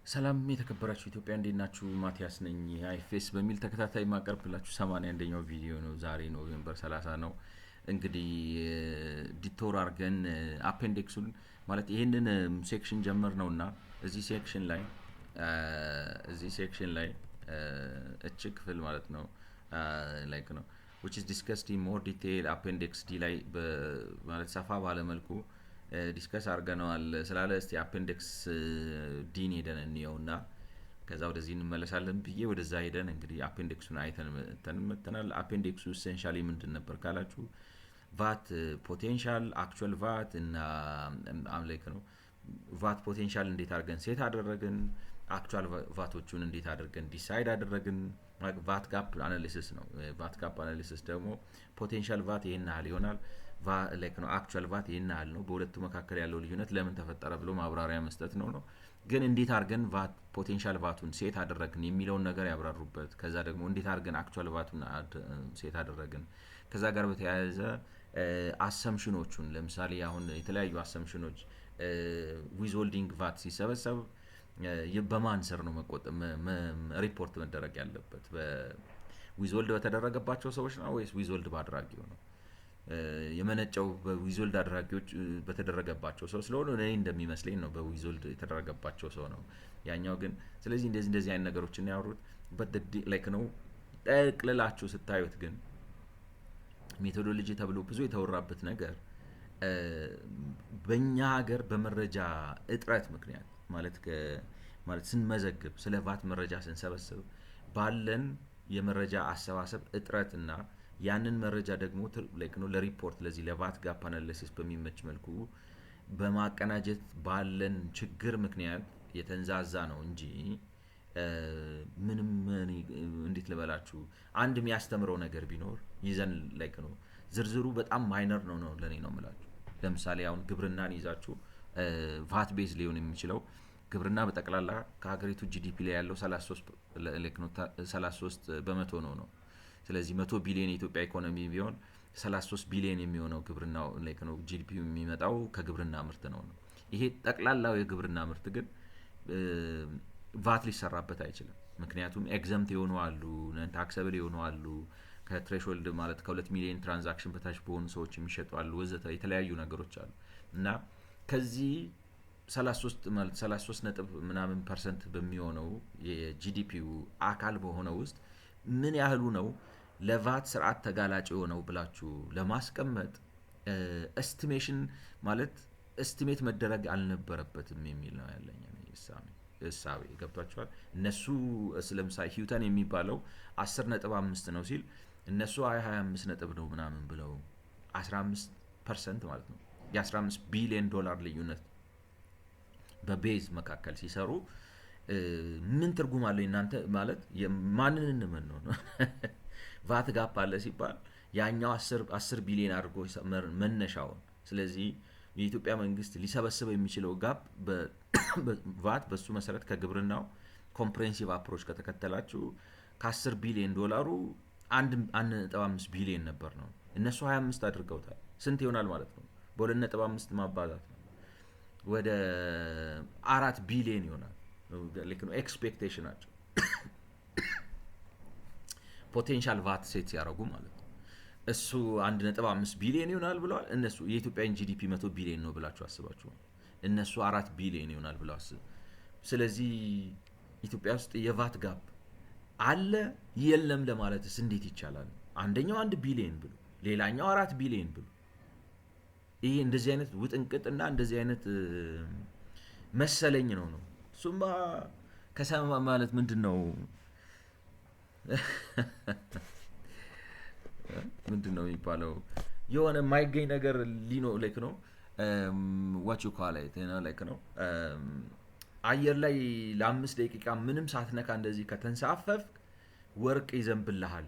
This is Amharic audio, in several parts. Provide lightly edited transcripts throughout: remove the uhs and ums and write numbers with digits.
ሰላም የተከበራችሁ ኢትዮጵያ እንዴት ናችሁ? ማቲያስ ነኝ። አይፌስ በሚል ተከታታይ ማቀርብላችሁ 81ኛው ቪዲዮ ነው። ዛሬ ኖቬምበር 30 ነው። እንግዲህ ዲቶር አድርገን አፔንዲክሱን ማለት ይህንን ሴክሽን ጀመር ነውና እዚህ ሴክሽን ላይ እች ክፍል ማለት ነው ላይክ ነው which is discussed in more detail appendix D ላይ ማለት ሰፋ ባለ መልኩ ዲስከስ አድርገነዋል ስላለ እስቲ አፔንዲክስ ዲን ሄደን እንየውና ከዛ ወደዚህ እንመለሳለን ብዬ ወደዛ ሄደን እንግዲህ አፔንዲክሱን አይተን ተንመተናል። አፔንዲክሱ ኤሴንሻሊ ምንድን ነበር ካላችሁ ቫት ፖቴንሻል አክቹዋል ቫት እና አምላይክ ነው ቫት ፖቴንሻል እንዴት አድርገን ሴት አደረግን፣ አክቹዋል ቫቶቹን እንዴት አድርገን ዲሳይድ አደረግን። ቫት ጋፕ አናሊሲስ ነው። ቫት ጋፕ አናሊሲስ ደግሞ ፖቴንሻል ቫት ይሄን ያህል ይሆናል ላይክ ነው አክቹዋል ቫት ይሄን ያህል ነው፣ በሁለቱ መካከል ያለው ልዩነት ለምን ተፈጠረ ብሎ ማብራሪያ መስጠት ነው። ግን እንዴት አድርገን ቫት ፖቴንሻል ቫቱን ሴት አደረግን የሚለውን ነገር ያብራሩበት። ከዛ ደግሞ እንዴት አድርገን አክቹዋል ቫቱን ሴት አደረግን ከዛ ጋር በተያያዘ አሰምሽኖቹን ለምሳሌ አሁን የተለያዩ አሰምሽኖች ዊዝሆልዲንግ ቫት ሲሰበሰብ በማን ስር ነው ሪፖርት መደረግ ያለበት? ዊዝሆልድ በተደረገባቸው ሰዎች ነው ወይስ ዊዝሆልድ በአድራጊው ነው? የመነጨው በዊዝሆልድ አድራጊዎች በተደረገባቸው ሰው ስለሆነ እኔ እንደሚመስለኝ ነው በዊዝሆልድ የተደረገባቸው ሰው ነው ያኛው ግን። ስለዚህ እንደዚህ አይነት ነገሮችን ያወሩት ላይክ ነው። ጠቅልላችሁ ስታዩት ግን ሜቶዶሎጂ ተብሎ ብዙ የተወራበት ነገር በእኛ ሀገር በመረጃ እጥረት ምክንያት ማለት ስንመዘግብ ስለ ቫት መረጃ ስንሰበስብ ባለን የመረጃ አሰባሰብ እጥረትና ያንን መረጃ ደግሞ ለሪፖርት ለዚህ ለቫት ጋፕ አናሊሲስ በሚመች መልኩ በማቀናጀት ባለን ችግር ምክንያት የተንዛዛ ነው እንጂ ምንም እንዴት ልበላችሁ አንድ የሚያስተምረው ነገር ቢኖር ይዘን ላይክ ነው ዝርዝሩ በጣም ማይነር ነው ለኔ ነው የምላችሁ። ለምሳሌ አሁን ግብርናን ይዛችሁ ቫት ቤዝ ሊሆን የሚችለው ግብርና በጠቅላላ ከሀገሪቱ ጂዲፒ ላይ ያለው 33 በመቶ ነው። ስለዚህ 100 ቢሊዮን የኢትዮጵያ ኢኮኖሚ ቢሆን 33 ቢሊዮን የሚሆነው ግብርናው ላይክ ነው ጂዲፒ የሚመጣው ከግብርና ምርት ነው። ይሄ ጠቅላላው የግብርና ምርት ግን ቫት ሊሰራበት አይችልም። ምክንያቱም ኤግዘምት የሆኑ አሉ፣ ታክሰብል የሆኑ አሉ፣ ከትሬሾልድ ማለት ከ2 ሚሊዮን ትራንዛክሽን በታች በሆኑ ሰዎች የሚሸጡ አሉ፣ ወዘተ የተለያዩ ነገሮች አሉ። እና ከዚህ 33 ነጥብ ምናምን ፐርሰንት በሚሆነው የጂዲፒው አካል በሆነው ውስጥ ምን ያህሉ ነው ለቫት ስርዓት ተጋላጭ የሆነው ብላችሁ ለማስቀመጥ ኤስቲሜሽን ማለት ኤስቲሜት መደረግ አልነበረበትም የሚል ነው ያለኝ እሳቤ። ገብቷችኋል? እነሱ ለምሳሌ ሂውተን የሚባለው 10.5 ነው ሲል እነሱ 25 ነጥብ ነው ምናምን ብለው 15% ማለት ነው የ15 ቢሊዮን ዶላር ልዩነት በቤዝ መካከል ሲሰሩ ምን ትርጉም አለው? እናንተ ማለት ማንን እንመን ነው? ቫት ጋፕ አለ ሲባል ያኛው 10 ቢሊዮን አድርጎ መነሻውን። ስለዚህ የኢትዮጵያ መንግስት ሊሰበስበው የሚችለው ጋፕ ቫት በሱ መሰረት ከግብርናው ኮምፕሬሄንሲቭ አፕሮች ከተከተላችሁ ከ10 ቢሊዮን ዶላሩ 1.5 ቢሊዮን ነበር ነው። እነሱ 25 አድርገውታል። ስንት ይሆናል ማለት ነው? በ2.5 ማባዛት ነው ወደ 4 ቢሊዮን ይሆናል። ልክ ነው ኤክስፔክቴሽናቸው ፖቴንሻል ቫት ሴት ሲያደርጉ ማለት ነው። እሱ 1.5 ቢሊዮን ይሆናል ብለዋል። እነሱ የኢትዮጵያን ጂዲፒ 100 ቢሊዮን ነው ብላችሁ አስባችሁ እነሱ 4 ቢሊዮን ይሆናል ብለው አስቡ። ስለዚህ ኢትዮጵያ ውስጥ የቫት ጋፕ አለ የለም ለማለትስ እንዴት ይቻላል? አንደኛው 1 ቢሊዮን ብሎ ሌላኛው 4 ቢሊዮን ብሎ ይሄ እንደዚህ አይነት ውጥንቅጥና እንደዚህ አይነት መሰለኝ ነው። እሱማ ከሰማ ማለት ምንድነው ምንድነው የሚባለው? የሆነ የማይገኝ ነገር ሊኖ ላይክ ነው what you call it ላይክ ነው አየር ላይ ለ5 ደቂቃ ምንም ሳትነካ እንደዚህ ከተንሳፈፍ ወርቅ ይዘንብልሃል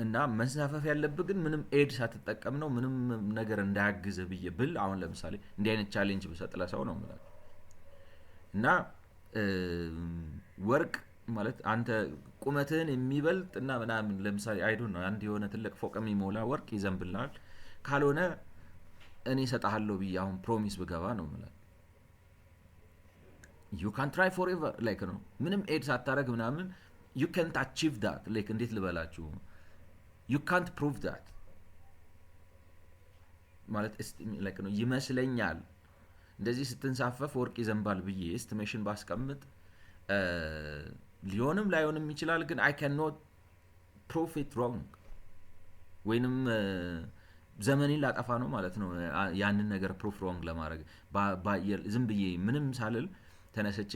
እና መንሳፈፍ ያለብህ ግን ምንም ኤድ ሳትጠቀም ነው፣ ምንም ነገር እንዳያግዝህ ብዬ ብል አሁን ለምሳሌ እንዲህ አይነት ቻሌንጅ ብሰጥ ለሰው ነው ማለት እና ወርቅ ማለት አንተ ቁመትህን የሚበልጥ እና ምናምን ለምሳሌ አይዶን ነው አንድ የሆነ ትልቅ ፎቅ የሚሞላ ወርቅ ይዘንብልሃል ካልሆነ እኔ ሰጣሃለሁ ብዬ አሁን ፕሮሚስ ብገባ ነው ማለት you can try forever like ነው ምንም ኤድ ሳታረግ ምናምን you can't achieve that like እንዴት ልበላችሁ you can't prove that ማለት like ነው ይመስለኛል እንደዚህ ስትንሳፈፍ ወርቅ ይዘንባል ብዬ ኤስቲሜሽን ባስቀምጥ ሊሆንም ላይሆንም ይችላል ግን I cannot prove it wrong ወይንም ዘመኔን ላጠፋ ነው ማለት ነው ያንን ነገር ፕሩፍ ሮንግ ለማድረግ ዝም ብዬ ምንም ሳልል ተነስቼ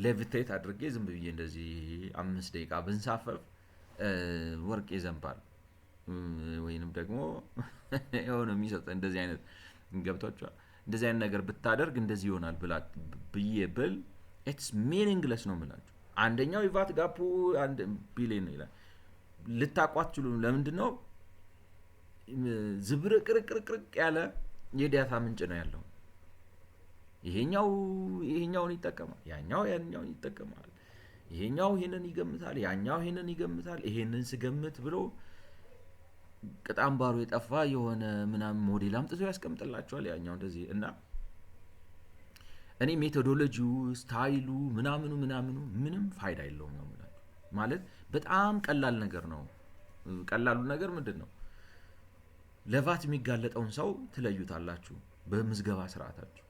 ሌቪቴት አድርጌ ዝም ብዬ እንደዚህ 5 ደቂቃ ብንሳፈፍ ወርቅ ይዘንባል ወይንም ደግሞ የሆነ የሚሰጥ እንደዚህ አይነት ገብቷችኋል እንደዚህ አይነት ነገር ብታደርግ እንደዚህ ይሆናል ብዬ ብል it's meaningless ነው የምላችሁ አንደኛው የቫት ጋፑ 1 ቢሊዮን ነው ይላል ልታቋችሉ ለምንድን ነው ዝብርቅርቅርቅ ያለ የዳታ ምንጭ ነው ያለው ይሄኛውን ይጠቀማል ያኛውን ይጠቀማል ይሄኛው ይሄንን ይገምታል ያኛው ይሄንን ይገምታል ይሄንን ስገምት ብሎ ቅጣምባሩ የጠፋ የሆነ ምናምን ሞዴል አምጥቶ ያስቀምጥላችኋል ያኛው እንደዚህ እና እኔ ሜቶዶሎጂው ስታይሉ ምናምኑ ምንም ፋይዳ የለውም ነው ማለት በጣም ቀላል ነገር ነው ቀላሉ ነገር ምንድነው ለቫት የሚጋለጠውን ሰው ትለዩታላችሁ በምዝገባ ስርዓታችሁ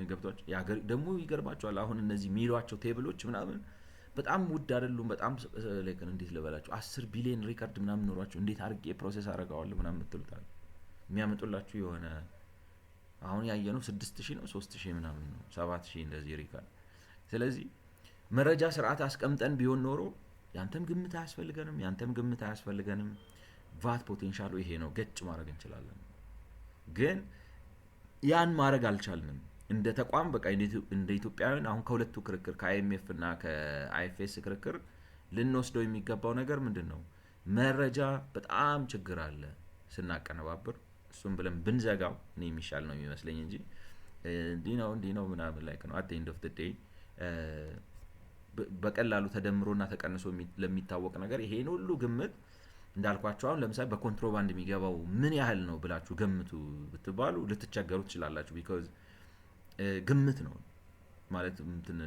ገብቷችሁ ያገር ደግሞ ይገርማችኋል አሁን እነዚህ ሚሏቸው ቴብሎች ምናምን በጣም ውድ አይደሉም በጣም like እንዴት ልበላችሁ 10 ቢሊዮን ሪከርድ ምናምን ኖሯችሁ እንዴት አድርጌ ፕሮሰስ አደርጋለሁ ምናምን ምትሉታል የሚያመጡላችሁ የሆነ አሁን ያየነው 6000 ነው 3000 ምናምን ነው 7000 እንደዚህ ሪከርድ ስለዚህ መረጃ ስርዓት አስቀምጠን ቢሆን ኖሮ ያንተም ግምት አያስፈልገንም ቫት ፖቴንሻሉ ይሄ ነው ገጭ ማድረግ እንችላለን ግን ያን ማድረግ አልቻልንም እንደ ተቋም በቃ እንደ ኢትዮጵያውያን አሁን ከሁለቱ ክርክር ከአይኤምኤፍ እና ከአይኤፍኤስ ክርክር ልንወስደው የሚገባው ነገር ምንድነው መረጃ በጣም ችግር አለ ስናቀነባብር እሱም ብለን ብንዘጋው ነው የሚሻል ነው የሚመስለኝ እንጂ እንዲህ ነው ምናምን ላይ ነው at the end of the day በቀላሉ ተደምሮና ተቀንሶ ለሚታወቅ ነገር ይሄን ሁሉ ግምት እንዳልኳችሁ አሁን ለምሳሌ በኮንትሮባንድ የሚገባው ምን ያህል ነው ብላችሁ ገምቱ ብትባሉ ልትቸገሩ ትችላላችሁ because ግምት ነው ማለት እንትን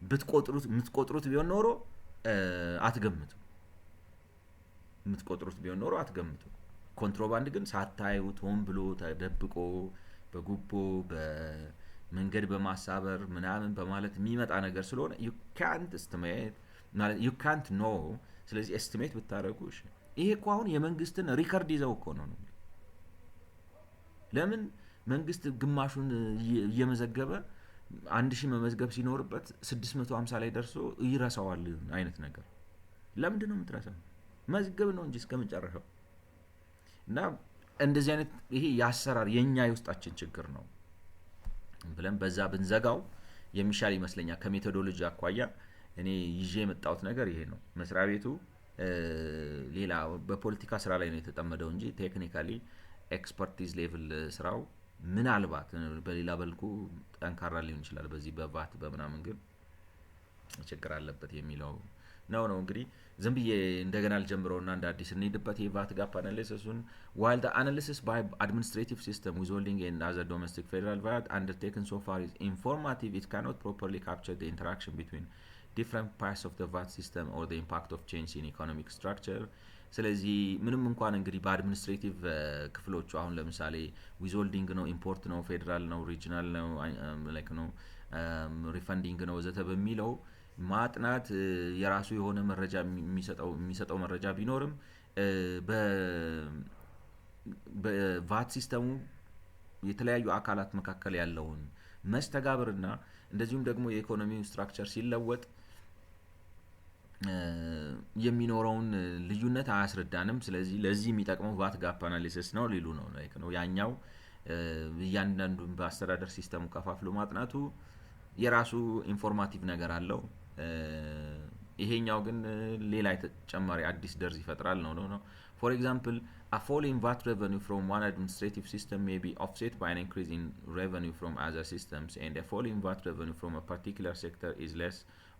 የምትቆጥሩት ቢሆን ኖሮ አትገምቱ ኮንትሮባንድ ግን ሳታዩት ሆን ብሎ ተደብቆ በጉቦ በመንገድ በማሳበር ምናምን በማለት የሚመጣ ነገር ስለሆነ you can't estimate ማለት you can't know ስለዚህ ኤስቲሜት ብታረጉ እሺ ይሄ እኮ አሁን የመንግስትን ሪከርድ ይዘው እኮ ነው ለምን መንግስት ግማሹን እየመዘገበ 1000 መመዝገብ ሲኖርበት 650 ላይ ደርሶ ይረሳዋል አይነት ነገር ለምንድን ነው የምትረሳው መዝገብ ነው እንጂ እስከመጨረሻው እና እንደዚህ አይነት ይሄ ያሰራር የኛ የውስጣችን ችግር ነው ብለን በዛ ብንዘጋው የሚሻል ይመስለኛል ከሜቶዶሎጂ አኳያ እኔ ይዤ የመጣሁት ነገር ይሄ ነው መስሪያ ቤቱ ሌላ በፖለቲካ ስራ ላይ ነው የተጠመደው እንጂ ቴክኒካሊ ኤክስፐርቲዝ ሌቭል ስራው ምናልባት በሌላ በልኩ ጠንካራ ሊሆን ይችላል በዚህ በቫት በመናምን ግን ችግር አለበት የሚለው ነው እንግዲህ ዝም ብዬ እንደገና አልጀምረውና እንደ አዲስ እንሂድበት የቫት ጋፕ አናሊሲሱን while the analysis by administrative system withholding and other domestic federal VAT undertaken so far is informative it cannot properly capture the interaction between different parts of the VAT system or the impact of change in economic structure ስለዚህ ምንም እንኳን እንግዲህ በአድሚኒስትሬቲቭ ክፍሎቹ አሁን ለምሳሌ ዊዝሆልዲንግ ነው ኢምፖርት ነው ፌደራል ነው ሪጂናል ነው ላይክ ነው ሪፈንዲንግ ነው ዘተ በሚለው ማጥናት የራሱ የሆነ መረጃ የሚሰጠው መረጃ ቢኖርም በቫት ሲስተሙ የተለያዩ አካላት መካከል ያለውን መስተጋብርና እንደዚሁም ደግሞ የኢኮኖሚው ስትራክቸር ሲለወጥ የሚኖረውን ልዩነት አያስረዳንም ስለዚህ ለዚህ የሚጠቅመው ቫት ጋፕ አናሊሲስ ነው ሊሉ ነው ላይክ ነው ያኛው እያንዳንዱን በአስተዳደር ሲስተሙ ከፋፍሎ ማጥናቱ የራሱ ኢንፎርማቲቭ ነገር አለው ይሄኛው ግን ሌላ ተጨማሪ አዲስ ደርዝ ይፈጥራል ነው for example a fall in VAT revenue from one administrative system may be offset by an increase in revenue from other systems and a fall in VAT revenue from a particular sector is less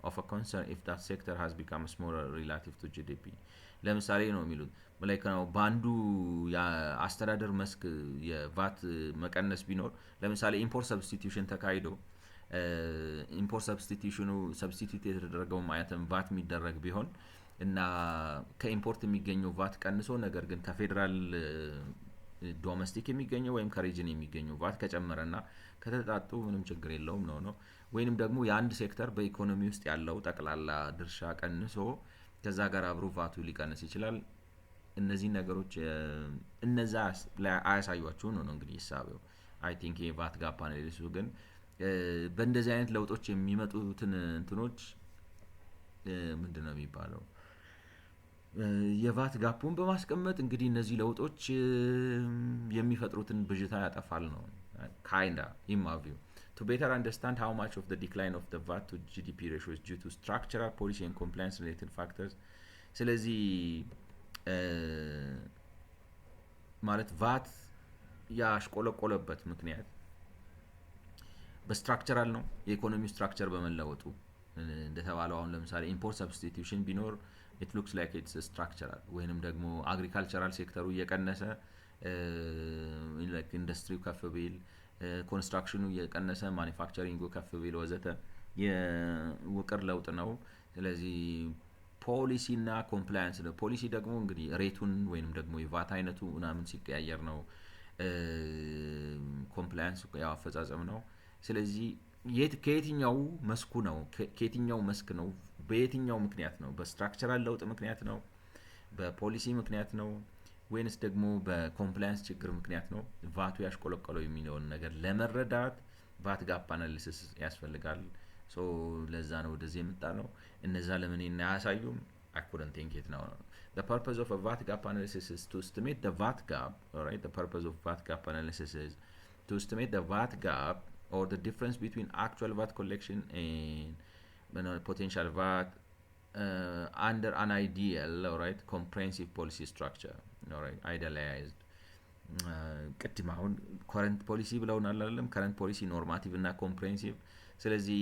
of a concern if that sector has become smaller relative to GDP ለምሳሌ ነው የሚሉት ማለት ነው ባንዱ የአስተዳደር መስክ የቫት መቀነስ ቢኖር ለምሳሌ ኢምፖርት ሰብስቲቲዩሽን ተካሂዶ ኢምፖርት ሰብስቲቲዩሽኑ ሰብስቲቲዩት የተደረገው አይተም ቫት የሚደረግ ቢሆን እና ከኢምፖርት የሚገኘው ቫት ቀንሶ ነገር ግን ከፌዴራል ዶሜስቲክ የሚገኘው ወይም ከሪጅን የሚገኘው ቫት ከጨመረና ከተጣጡ ምንም ችግር የለውም ነው ወይንም ደግሞ የአንድ ሴክተር በኢኮኖሚ ውስጥ ያለው ጠቅላላ ድርሻ ቀንሶ ከዛ ጋር አብሮ ቫቱ ሊቀንስ ይችላል። እነዚህ ነገሮች እነዛ አያሳዩአችሁ ነው እንግዲህ ሂሳቤው። አይ ቲንክ የቫት ጋፕ አናሊሲሱ ግን በእንደዚህ አይነት ለውጦች የሚመጡትን እንትኖች ምንድነው የሚባለው የቫት ጋፑን በማስቀመጥ እንግዲህ እነዚህ ለውጦች የሚፈጥሩትን ብዥታ ያጠፋል ነው ካይንዳ in my view. To better understand how much of the decline of the VAT to GDP ratio is due to structural policy and compliance related factors ስለዚህ ማለት ቫት ያሽቆለቆለበት ምክንያት በስትራክቸራል ነው የኢኮኖሚ ስትራክቸር በመለወጡ እንደተባለው አሁን ለምሳሌ ኢምፖርት ሰብስቲቲዩሽን ቢኖር it looks like it's structural ወይንም ደግሞ አግሪካልቸራል ሴክተሩ እየቀነሰ like ኢንዱስትሪው ከፍ ቢል ኮንስትራክሽኑ እየቀነሰ ማኒፋክቸሪንጉ ከፍ ቢል ወዘተ የውቅር ለውጥ ነው። ስለዚህ ፖሊሲ እና ኮምፕላያንስ ነው። ፖሊሲ ደግሞ እንግዲህ ሬቱን ወይንም ደግሞ የቫት አይነቱ ምናምን ሲቀያየር ነው። ኮምፕላያንስ ያው አፈጻጸም ነው። ስለዚህ ከየትኛው መስኩ ነው ከየትኛው መስክ ነው በየትኛው ምክንያት ነው በስትራክቸራል ለውጥ ምክንያት ነው በፖሊሲ ምክንያት ነው ወይንስ ደግሞ በኮምፕላያንስ ችግር ምክንያት ነው ቫቱ ያሽቆለቆለው የሚለውን ነገር ለመረዳት ቫት ጋፕ አናሊሲስ ያስፈልጋል። ሶ ለዛ ነው ወደዚህ የመጣ ነው። እነዛ ለምን ያሳዩም I couldn't think it now. The purpose of a VAT gap analysis is to estimate the VAT gap. All right, the purpose of VAT gap analysis is to estimate the VAT gap or the difference between actual VAT collection and potential VAT under an ideal, all right, comprehensive policy structure. All right, idealized. ቅድም አሁን current policy ብለውናል አይደለም current policy normative እና comprehensive። ስለዚህ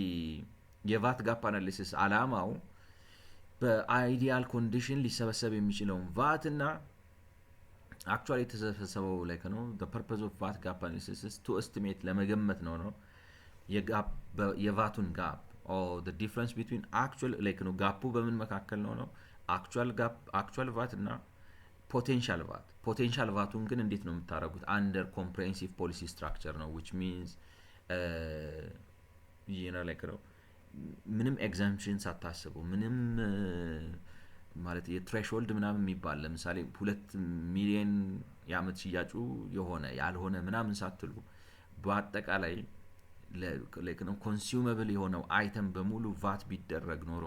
የቫት ጋፕ አናሊሲስ አላማው በአይዲያል ኮንዲሽን ሊሰበሰብ የሚችለውን ቫት እና አክቹአሊ የተሰበሰበው like ነው the purpose of VAT gap analysis is to estimate ለመገመት ነው የቫቱን ጋፕ or the difference between actual like ነው ጋፑ በምን መካከል ነው actual VAT እና ፖቴንሻል ቫቱን ግን እንዴት ነው የምታረጉት under comprehensive policy structure ነው which means like ነው ምንም ኤግዛምፕሽን ሳታስቡ ምንም ማለት የትሬሽሆልድ ምናምን የሚባል ለምሳሌ 2 ሚሊዮን የአመት ሽያጩ የሆነ ያልሆነ ምናምን ሳትሉ በአጠቃላይ ለከነው ኮንሱመብል የሆነው አይተም በሙሉ ቫት ቢደረግ ኖሮ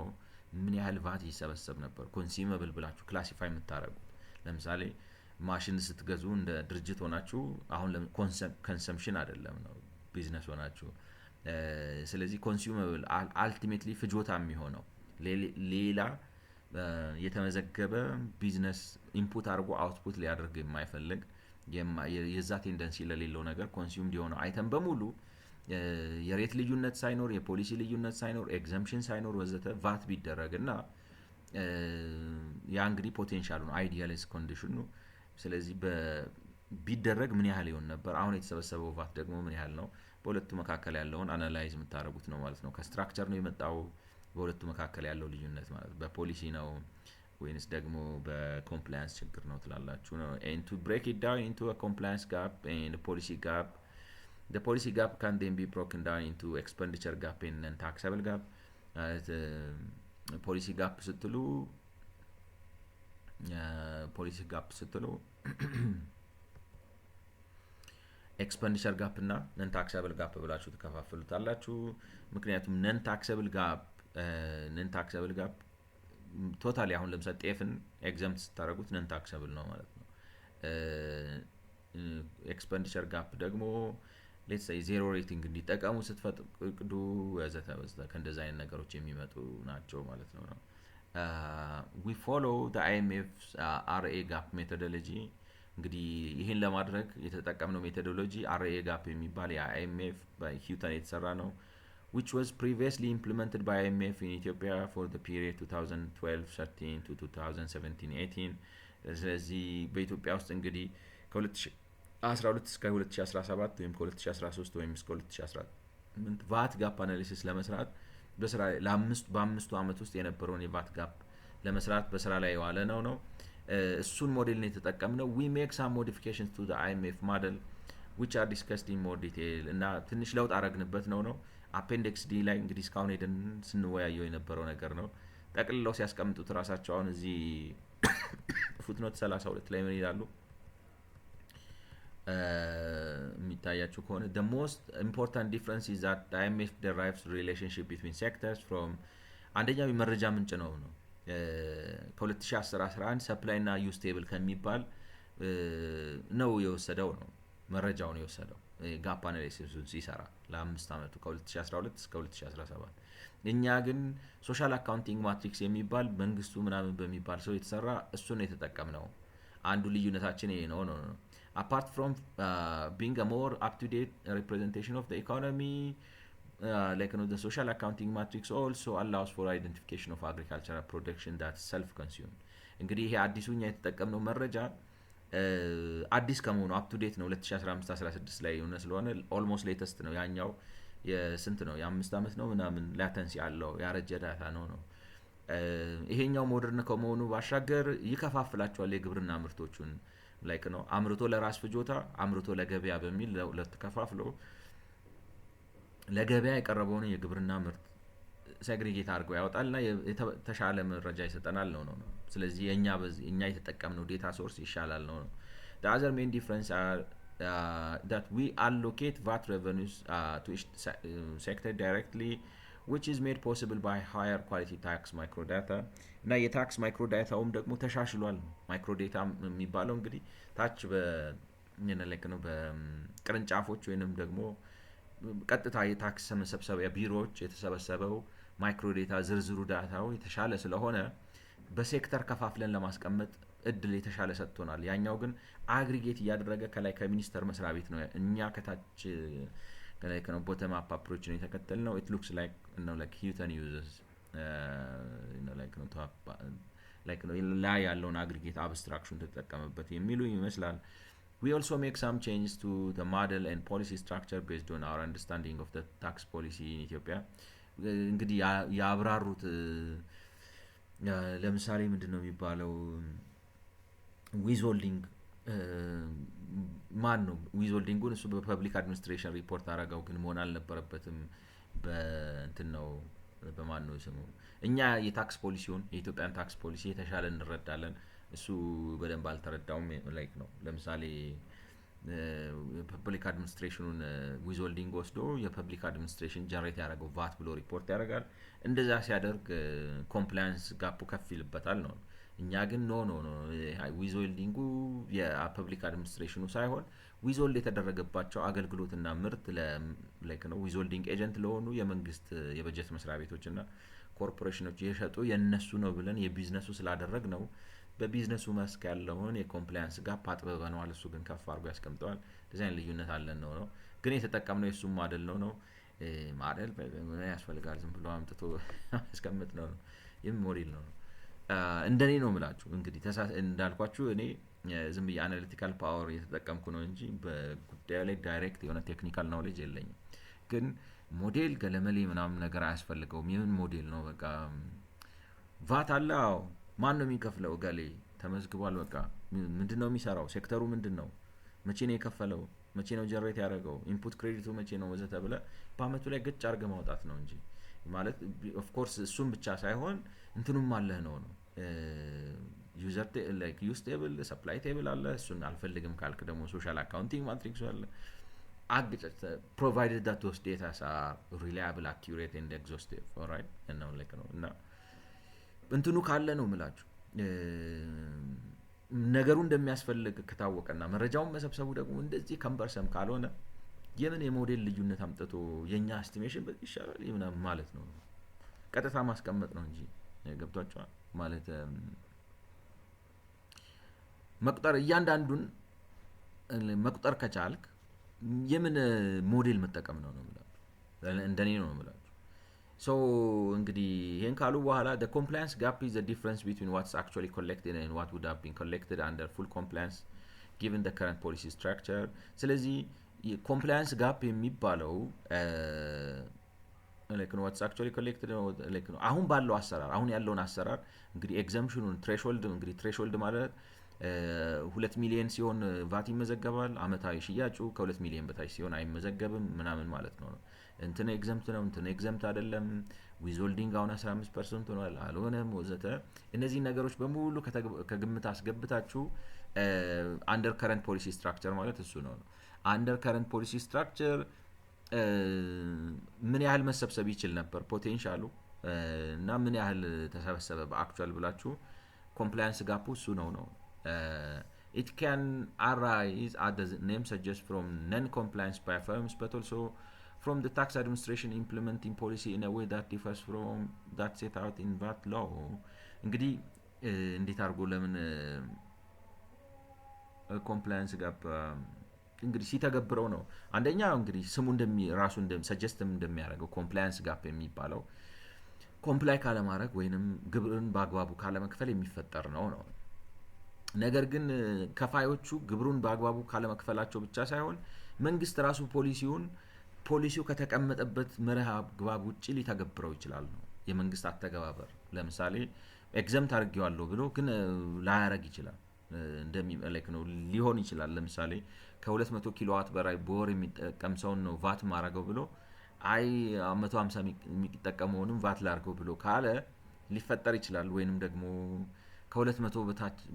ምን ያህል ቫት ይሰበሰብ ነበር ኮንሱመብል ብላችሁ ክላሲፋይ የምታረጉት ለምሳሌ ማሽን ስትገዙ እንደ ድርጅት ሆናችሁ አሁን ኮንሰምፕሽን አይደለም ነው ቢዝነስ ሆናችሁ ስለዚህ ኮንሱመብል አልቲሜትሊ ፍጆታ የሚሆነው ሌላ የተመዘገበ ቢዝነስ ኢንፑት አድርጎ አውትፑት ሊያደርግ የማይፈልግ የዛ ቴንደንሲ ለሌለው ነገር ኮንሱምድ የሆነው አይተም በሙሉ የሬት ልዩነት ሳይኖር የፖሊሲ ልዩነት ሳይኖር ኤግዘምፕሽን ሳይኖር ወዘተ ቫት ቢደረግና ያ እንግዲህ ፖቴንሻሉ ነው አይዲያሊስ ኮንዲሽኑ ነው። ስለዚህ ቢደረግ ምን ያህል ይሆን ነበር አሁን የተሰበሰበው ቫት ደግሞ ምን ያህል ነው በሁለቱ መካከል ያለውን አናላይዝ የምታደርጉት ነው ማለት ነው። ከስትራክቸር ነው የመጣው በሁለቱ መካከል ያለው ልዩነት ማለት በፖሊሲ ነው ወይንስ ደግሞ በኮምፕላያንስ ችግር ነው ትላላችሁ ነው። and to break it down into a compliance gap and a policy gap, the policy gap can then be broken down into expenditure gap and non-taxable gap. ፖሊሲ ጋፕ ስትሉ ኤክስፔንዲቸር ጋፕ እና ነን ታክሰብል ጋፕ ብላችሁ ተከፋፍሉታላችሁ። ምክንያቱም ነን ታክሰብል ጋፕ ቶታሊ አሁን ለምሳሌ ጤፍን ኤግዘምፕት ስታደርጉት ነን ታክሰብል ነው ማለት ነው። ኤክስፔንዲቸር ጋፕ ደግሞ ሌትስ ሴይ ዜሮ ሬቲንግ እንዲጠቀሙ ስትፈቅዱ ወዘተ ከእንደዛ አይነት ነገሮች የሚመጡ ናቸው ማለት ነው። we follow the IMF RA gap methodology እንግዲህ ይሄን ለማድረግ የተጠቀምነው ሜቶዶሎጂ RA gap የሚባል የIMF በሂውተን የተሰራ ነው which was previously implemented by IMF in Ethiopia for the period 2012-13 to 2017-18 ስለዚህ በኢትዮጵያ ውስጥ እንግዲህ ከ2012 እስከ 2017 ወይም ከ2013 ወይም እስከ ቫት ጋፕ አናሊሲስ ለመስራት በስራ በአምስቱ ዓመት ውስጥ የነበረውን የቫት ጋፕ ለመስራት በስራ ላይ የዋለ ነው። እሱን ሞዴል ነው የተጠቀምነው። ዊ ሜክ ሳም ሞዲፊኬሽንስ ቱ አይኤምኤፍ ሞዴል ዊች አር ዲስከስድ ኢን ሞር ዲቴይል እና ትንሽ ለውጥ አረግንበት ነው። አፔንዲክስ ዲ ላይ እንግዲህ እስካሁን ሄደን ስንወያየው የነበረው ነገር ነው። ጠቅልለው ሲያስቀምጡት ራሳቸው አሁን እዚህ ፉትኖት 32 ላይ ምን ይላሉ? የሚታያችሁ ከሆነ the most important difference is that the IMF derives relationship between sectors from አንደኛው የመረጃ ምንጭ ነው ከ2010-11 ሰፕላይ እና ዩዝ ቴብል ከሚባል ነው የወሰደው ነው መረጃውን የወሰደው ጋፕ አናሊሲሱን ሲሰራ ለ5 አመቱ ከ2012 እስከ 2017። እኛ ግን ሶሻል አካውንቲንግ ማትሪክስ የሚባል መንግስቱ ምናምን በሚባል ሰው የተሰራ እሱን የተጠቀምነው። አንዱ ልዩነታችን ይሄ ነው። Apart from being a more up-to-date representation of the economy, the social accounting matrix also allows for identification of agricultural production that's self-consumed. እንግዲህ ይሄ አዲሱኛ የተጠቀምነው መረጃ አዲስ ከመሆኑ up-to-date ነው 2015-16 ላይ ሆነ ስለሆነ almost latest ነው። ያኛው የስንት ነው የ5 አመት ነው ምናምን ላተንሲ አለው ያረጀ ዳታ ነው። ይሄኛው ሞደርን ከመሆኑ ባሻገር ይከፋፍላቸዋል የግብርና ምርቶቹን ነው አምርቶ ለራስ ፍጆታ አምርቶ ለገበያ በሚል ለሁለት ከፋፍሎ ለገበያ የቀረበውን የግብርና ምርት ሴግሪጌት አድርጎ ያወጣልና የተሻለ መረጃ ይሰጠናል ነው። ስለዚህ እኛ የተጠቀምነው ዴታ ሶርስ ይሻላል ነው። the other main difference are that we allocate VAT revenues to each sector directly, which is made possible by higher quality tax microdata. እና የታክስ ማይክሮዳታውም ደግሞ ተሻሽሏል። ማይክሮዳታ የሚባለው እንግዲህ ታች ነው በቅርንጫፎች ወይንም ደግሞ ቀጥታ የታክስ መሰብሰቢያ ቢሮዎች የተሰበሰበው ማይክሮዳታ ዝርዝሩ ዳታው የተሻለ ስለሆነ በሴክተር ከፋፍለን ለማስቀመጥ እድል የተሻለ ሰጥቶናል። ያኛው ግን አግሪጌት እያደረገ ከላይ ከሚኒስተር መስሪያ ቤት ነው እኛ ከታች ከላይ ነው ቦተም አፕ አፕሮች ነው የተከተልነው። it looks like Houghton uses ላይ ያለውን አግሪጌት አብስትራክሽን ተጠቀመበት የሚሉ ይመስላል። we also make some changes to the model and policy structure based on our understanding of the tax policy in Ethiopia. እንግዲህ ያብራሩት ለምሳሌ ምንድነው የሚባለው ዊዝሆልዲንግ ማን ነው ዊዝሆልዲንጉን እሱ በፐብሊክ አድሚኒስትሬሽን ሪፖርት አረጋው ግን መሆን አልነበረበትም በእንትን ነው በማን ነው ስሙ እኛ የታክስ ፖሊሲውን የኢትዮጵያን ታክስ ፖሊሲ የተሻለ እንረዳለን እሱ በደንብ አልተረዳውም ነው። ለምሳሌ ፐብሊክ አድሚኒስትሬሽኑን ዊዝሆልዲንግ ወስዶ የፐብሊክ አድሚኒስትሬሽን ጀነሬት ያደረገው ቫት ብሎ ሪፖርት ያደርጋል። እንደዛ ሲያደርግ ኮምፕላያንስ ጋፑ ከፍ ይልበታል ነው። እኛ ግን ኖ ዊዝሆልዲንጉ የፐብሊክ አድሚኒስትሬሽኑ ሳይሆን ዊዝሆልድ የተደረገባቸው አገልግሎትና ምርት ነው ዊዝሆልዲንግ ኤጀንት ለሆኑ የመንግስት የበጀት መስሪያ ቤቶችና ኮርፖሬሽኖች የሸጡ የነሱ ነው ብለን የቢዝነሱ ስላደረግ ነው በቢዝነሱ መስክ ያለውን የኮምፕላያንስ ጋፕ አጥበበነዋል። እሱ ግን ከፍ አድርጎ ያስቀምጠዋል። ዲዛይን ልዩነት አለን ነው ግን የተጠቀምነው የሱም ማደል ነው ማደል ምን ያስፈልጋል ዝም ብሎ አምጥቶ ያስቀምጥ ነው ይሄም ሞዴል ነው። እንደኔ ነው የምላችሁ እንግዲህ እንዳልኳችሁ እኔ ዝም ብዬ አናሊቲካል ፓወር እየተጠቀምኩ ነው እንጂ በጉዳዩ ላይ ዳይሬክት የሆነ ቴክኒካል ኖሌጅ የለኝም። ግን ሞዴል ገለመሌ ምናምን ነገር አያስፈልገውም። የምን ሞዴል ነው በቃ ቫት አለ ማን ነው የሚከፍለው ገሌ ተመዝግቧል በቃ ምንድነው የሚሰራው ሴክተሩ ምንድነው መቼ ነው የከፈለው መቼ ነው ጀነሬት ያደረገው ኢንፑት ክሬዲቱ መቼ ነው ወዘተ ብለህ በአመቱ ላይ ገጭ አድርገህ ማውጣት ነው እንጂ ማለት ኦፍ ኮርስ እሱም ብቻ ሳይሆን እንትኑም አለህ ነው ዩዘር ዩዝ ቴብል ሰፕላይ ቴብል አለ። እሱን አልፈልግም ካልክ ደግሞ ሶሻል አካውንቲንግ ማትሪክስ አለ። provided that those data are reliable, accurate and exhaustive. All right እና እና እንትኑ ካለ ነው የምላችሁ ነገሩ እንደሚያስፈልግ ከታወቀና መረጃውን መሰብሰቡ ደግሞ እንደዚህ ከምበርሰም ካልሆነ የምን የሞዴል ልዩነት አምጥቶ የኛ ኤስቲሜሽን በዚህ ይሻላል ምናምን ማለት ነው። ቀጥታ ማስቀመጥ ነው እንጂ ገብቷቸዋል ማለት መቁጠር እያንዳንዱን መቁጠር ከቻልክ የምን ሞዴል መጠቀም ነው የምላችሁ እንደኔ ነው የምላችሁ። so እንግዲህ ይሄን ካሉ በኋላ the compliance gap is the difference between what's actually collected and what would have been collected under full compliance given the current policy structure. ስለዚህ ኮምፕላያንስ ጋፕ የሚባለው ላይክ ነው ዋትስ አክቹዋሊ ኮሌክትድ ላይክ ነው አሁን ባለው አሰራር አሁን ያለውን አሰራር እንግዲህ ኤግዘምፕሽኑን ትሬሾልድ ማለት 2 ሚሊዮን ሲሆን ቫት ይመዘገባል። አመታዊ ሽያጩ ከ2 ሚሊዮን በታች ሲሆን አይመዘገብም ምናምን ማለት ነው። እንትን ኤግዘምት ነው እንትን ኤግዘምት አይደለም፣ ዊዝሆልዲንግ አሁን 15% ሆኗል አልሆነም ወዘተ። እነዚህ ነገሮች በሙሉ ከግምት አስገብታችሁ አንደር ከረንት ፖሊሲ ስትራክቸር ማለት እሱ ነው። አንደር ከረንት ፖሊሲ ስትራክቸር ምን ያህል መሰብሰብ ይችል ነበር ፖቴንሻሉ እና ምን ያህል ተሰበሰበ በአክቹዋል ብላችሁ ኮምፕላያንስ ጋፑ እሱ ነው። It can arise, as the name suggests, from non-compliance by firms, but also from the tax administration implementing policy in a way that differs from that set out in VAT law. እንግዲህ እንዴት አድርጎ ለምን ኮምፕላያንስ ጋፕ እንግዲህ ሲተገብረው ነው። አንደኛ እንግዲህ ስሙ ራሱ ሰጀስትም እንደሚያደርገው ኮምፕላያንስ ጋፕ የሚባለው ኮምፕላይ ካለማድረግ ወይንም ግብርን በአግባቡ ካለመክፈል የሚፈጠር ነው። ነገር ግን ከፋዮቹ ግብሩን በአግባቡ ካለመክፈላቸው ብቻ ሳይሆን መንግስት ራሱ ፖሊሲው ከተቀመጠበት መርህ አግባብ ውጪ ሊተገብረው ይችላል ነው የመንግስት አተገባበር። ለምሳሌ ኤግዘምት አድርጌዋለሁ ብሎ ግን ላያረግ ይችላል እንደሚመለክ ነው ሊሆን ይችላል። ለምሳሌ ከ200 ኪሎዋት በላይ በወር የሚጠቀም ሰውን ነው ቫት ማረገው ብሎ አይ 150 የሚጠቀመውንም ቫት ላርገው ብሎ ካለ ሊፈጠር ይችላል። ወይንም ደግሞ ከ200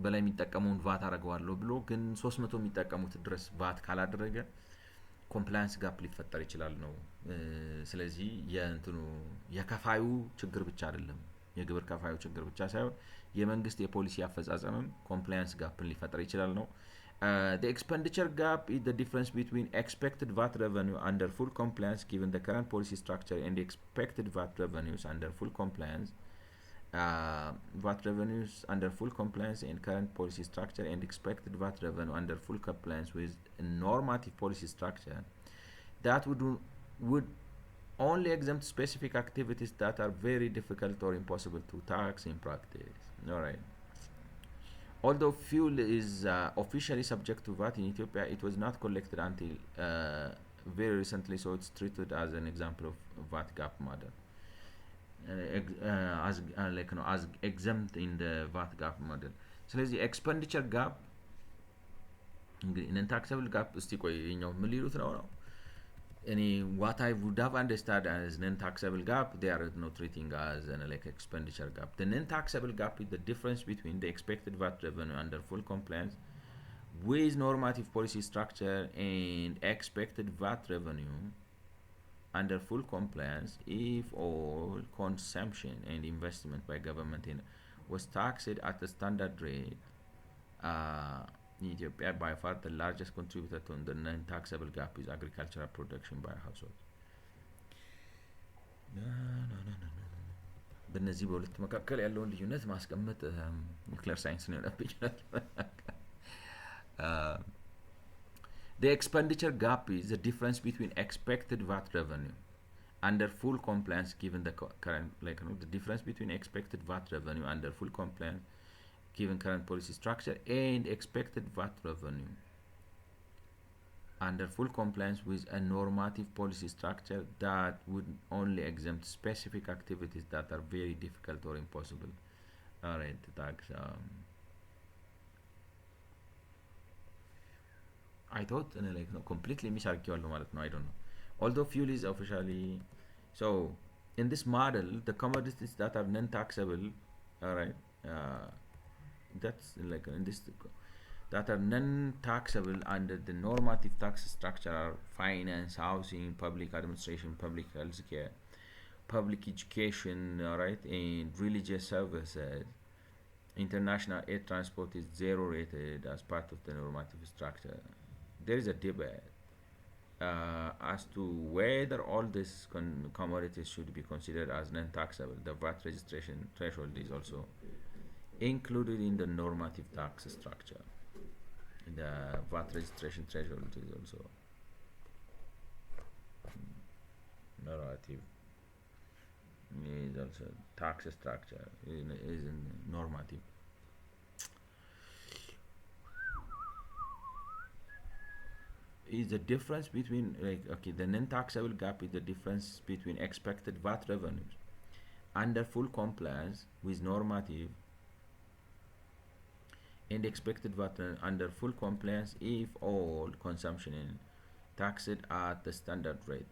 በላይ የሚጠቀመውን ቫት አረጋዋለሁ ብሎ ግን 300 የሚጠቀሙት ድረስ ቫት ካላደረገ ኮምፕላያንስ ጋፕ ሊፈጠር ይችላል ነው። ስለዚህ የከፋዩ ችግር ብቻ አይደለም፣ የግብር ከፋዩ ችግር ብቻ ሳይሆን የመንግስት የፖሊሲ አፈጻጸምም ኮምፕላያንስ ጋፕን ሊፈጠር ይችላል ነው። The expenditure gap is the difference between expected VAT revenue under full compliance given the current policy structure and the expected VAT revenues under full compliance. VAT revenues under full compliance and current policy structure and expected VAT revenue under full compliance with a normative policy structure that would only exempt specific activities that are very difficult or impossible to tax in practice. All right. Although fuel is officially subject to VAT in Ethiopia, it was not collected until very recently, so it's treated as an example of VAT gap model. As exempt in the VAT gap model. ስለዚህ ኤክስፐንዲቸር ጋፕ እንግዲህ ነን ታክሰብል ጋፕ እስቲ ቆይ የኛው ምን ሊሉት ነው any what I would have understood as non-taxable gap, they are not treating as an like expenditure gap. The non-taxable gap is the difference between the expected VAT revenue under full compliance with normative policy structure and expected VAT revenue under full compliance if all consumption and investment by government was taxed at the standard rate. In Ethiopia, by far the largest contributor to the non-taxable gap is agricultural production by households. በእነዚህ በሁለት መካከል ያለውን ልዩነት ማስቀመጥ ኒውክሊየር ሳይንስ ነው ያለብኝ። The expenditure gap is the difference between expected VAT revenue under full compliance given the current the difference between expected VAT revenue under full compliance given current policy structure and expected VAT revenue under full compliance with a normative policy structure that would only exempt specific activities that are very difficult or impossible. All right, tax. I thought completely misarkiwallo ማለት ነው. I don't know. Although fuel is officially so in this model, the commodities that are non-taxable, all right. That's like in this that are non-taxable under the normative tax structure are finance, housing, public administration, public health care, public education, all right, and religious services. International air transport is zero rated as part of the normative structure. There is a debate as to whether all these commodities should be considered as non-taxable. The VAT registration threshold is also included in the normative tax structure. The VAT registration threshold is also normative. Is also tax structure is normative. is the difference between, like, okay, the non-taxable gap is the difference between expected VAT revenues under full compliance with normative and expected VAT under full compliance if all consumption is taxed at the standard rate.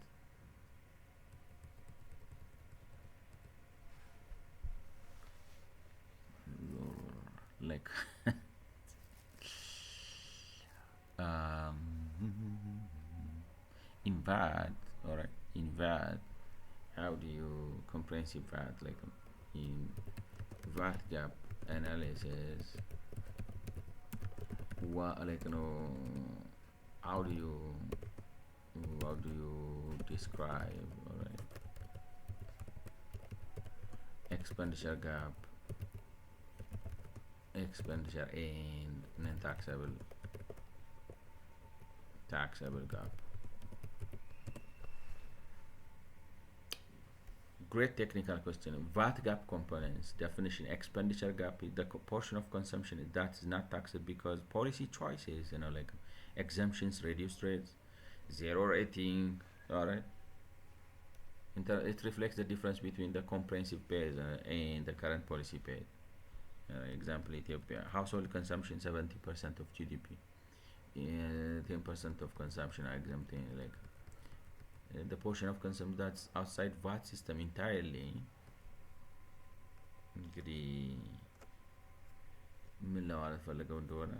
Like um, in VAT, all right, in VAT, how do you comprehensive VAT, like in VAT gap analysis, what, like, how do you describe, all right, expenditure gap, expenditure and non-taxable taxable gap. Great technical question. VAT gap components definition: expenditure gap is the portion of consumption that is not taxed because policy choices, like exemptions, reduced rates, zero rating. All right. It reflects the difference between the comprehensive pays and the current policy paid. Example: Ethiopia household consumption 70% of GDP. 10% of consumption are exempting, like the portion of consumption that's outside VAT system entirely እንግዲህ ምን ለማለት ፈልገው እንደሆነ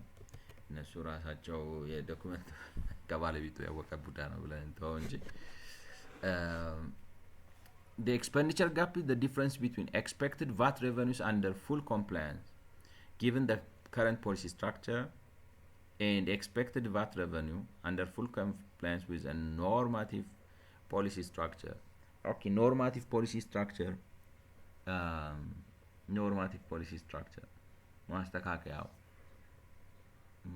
እነሱ ራሳቸው የዶክመንት ከባለቤቱ ያወቀ ቡዳ ነው ብለን እንተው እንጂ the expenditure gap is the difference between expected VAT revenues under full compliance given the current policy structure and expected VAT revenue under full compliance with a normative policy structure. Okay, normative policy structure. Normative policy structure.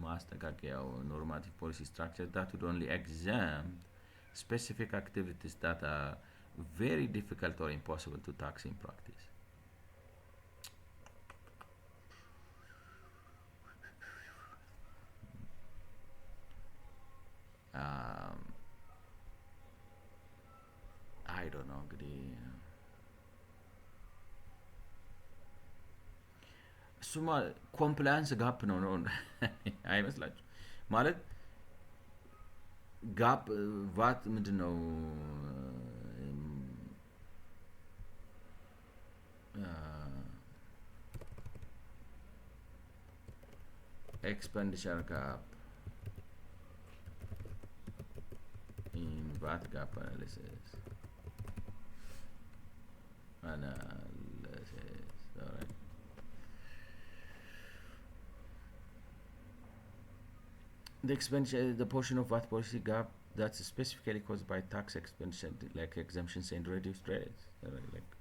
ማስተካከያው normative policy structure that would only exempt specific activities that are very difficult or impossible to tax in practice. I don't know እንግዲህ እሱማ ኮምፕላያንስ ጋፕ ነው አይመስላችሁ? ማለት ጋፕ ቫት ምንድን ነው? ኤክስፐንዲቸር ጋፕ in VAT gap analysis. All right. The expenditure, the portion of VAT policy gap that's specifically caused by tax expenditure, like exemptions and reduced rates, like.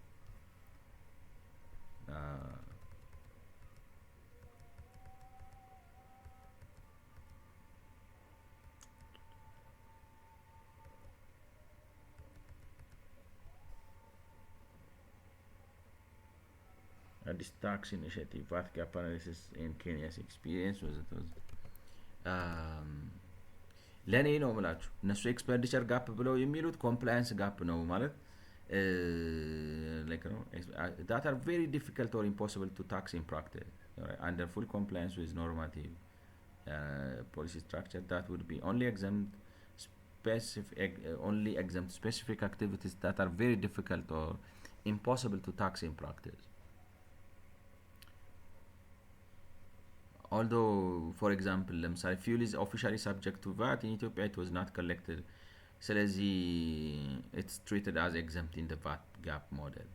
This tax initiative, VAT gap analysis in Kenya's experience was ለእኔ ነው ምላችሁ እነሱ ኤክስፐንዲቸር ጋፕ ብለው የሚሉት ኮምፕላያንስ ጋፕ ነው ማለት like that are very difficult or impossible to tax in practice, right? Under full compliance with normative policy structure that would be only exempt specific activities that are very difficult or impossible to tax in practice. Although, for example, fuel is officially subject to VAT in Ethiopia, it was not collected. ስለዚህ it's treated as exempt in the VAT gap model.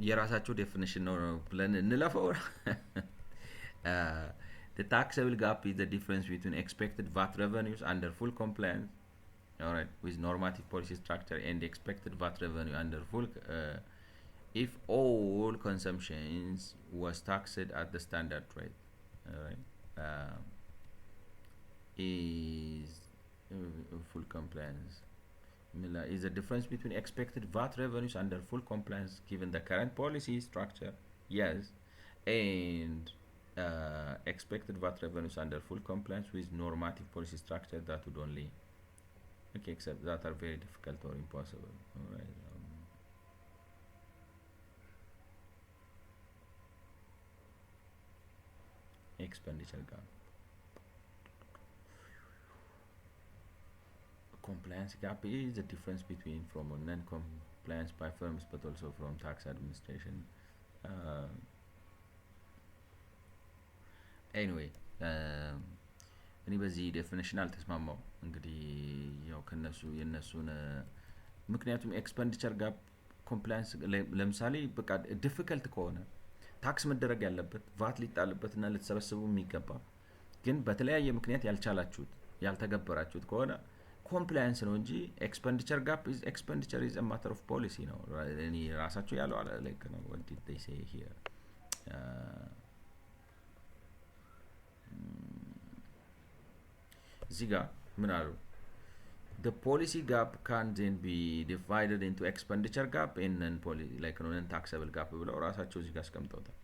የራሳቸው ዴፊኒሽን ነው ብለን እንለፈው። The taxable gap is the difference between expected VAT revenues under full compliance, all right, with normative policy structure and expected VAT revenue under full if all consumptions was taxed at the standard rate, all right, is full compliance is the difference between expected VAT revenues under full compliance given the current policy structure, yes, and expected VAT revenues under full compliance with normative policy structure that would only except that are very difficult or impossible. All right. Expenditure gap. Compliance gap is the difference between from non-compliance by firms but also from tax administration. ኤኒዌይ እኔ በዚህ ዴፊኒሽን አልተስማማው እንግዲህ ያው ከነሱ የነሱን ምክንያቱም ኤክስፔንዲቸር ጋፕ ኮምፕላያንስ ለምሳሌ በቃ ዲፊከልት ከሆነ ታክስ መደረግ ያለበት ቫት ሊጣልበትና ልትሰበስቡ የሚገባ ግን በተለያየ ምክንያት ያልቻላችሁት ያልተገበራችሁት ከሆነ ኮምፕላያንስ ነው እንጂ ኤክስፔንዲቸር ጋፕ ኢዝ ኤክስፔንዲቸር ኢዝ አ ማተር ኦፍ ፖሊሲ ነው እኔ ራሳቸው ያለው አለ ላይክ ነው what did they say here እዚህ ጋር ምን አሉ the policy gap can then be divided into expenditure gap and like non taxable gap ብለው ራሳቸው እዚህ ጋር አስቀምጠውታል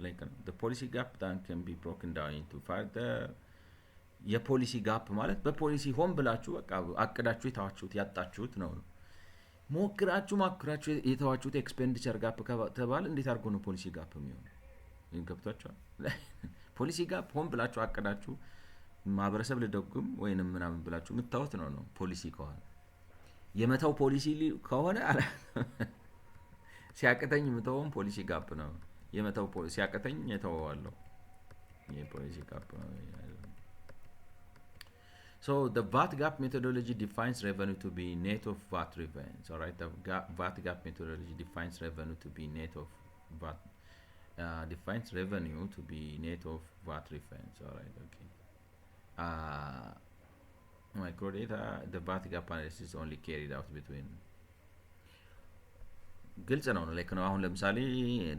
like the policy gap then can be broken down into further የፖሊሲ ጋፕ ማለት በፖሊሲ ሆም ብላችሁ በቃ አቅዳችሁ የታዋችሁት ያጣችሁት ነው ሞክራችሁ የተዋችሁት ኤክስፔንዲቸር ጋፕ ተባለ እንዴት አድርጎ ነው ፖሊሲ ጋፕ የሚሆነው እንገብታችሁ ፖሊሲ ጋፕ ሆም ብላችሁ አቅዳችሁ ማህበረሰብ ልደጉም ወይንም ምናምን ብላችሁ ምታውት ነው ፖሊሲ ከሆነ የመታው ፖሊሲ ከሆነ ሲያቀተኝ ምታውም ፖሊሲ ጋፕ ነው የመታው ፖሊሲ ሲያቀተኝ የተዋዋለው የፖሊሲ ጋፕ ነው So the VAT gap methodology defines revenue to be net of VAT revenues. All right, the VAT gap methodology defines revenue to be net of VAT. Defines revenue to be net of VAT revenues. All right, okay. Microdata, the VAT gap analysis is only carried out between. ግልጽ ነው ላይክ ነው አሁን ለምሳሌ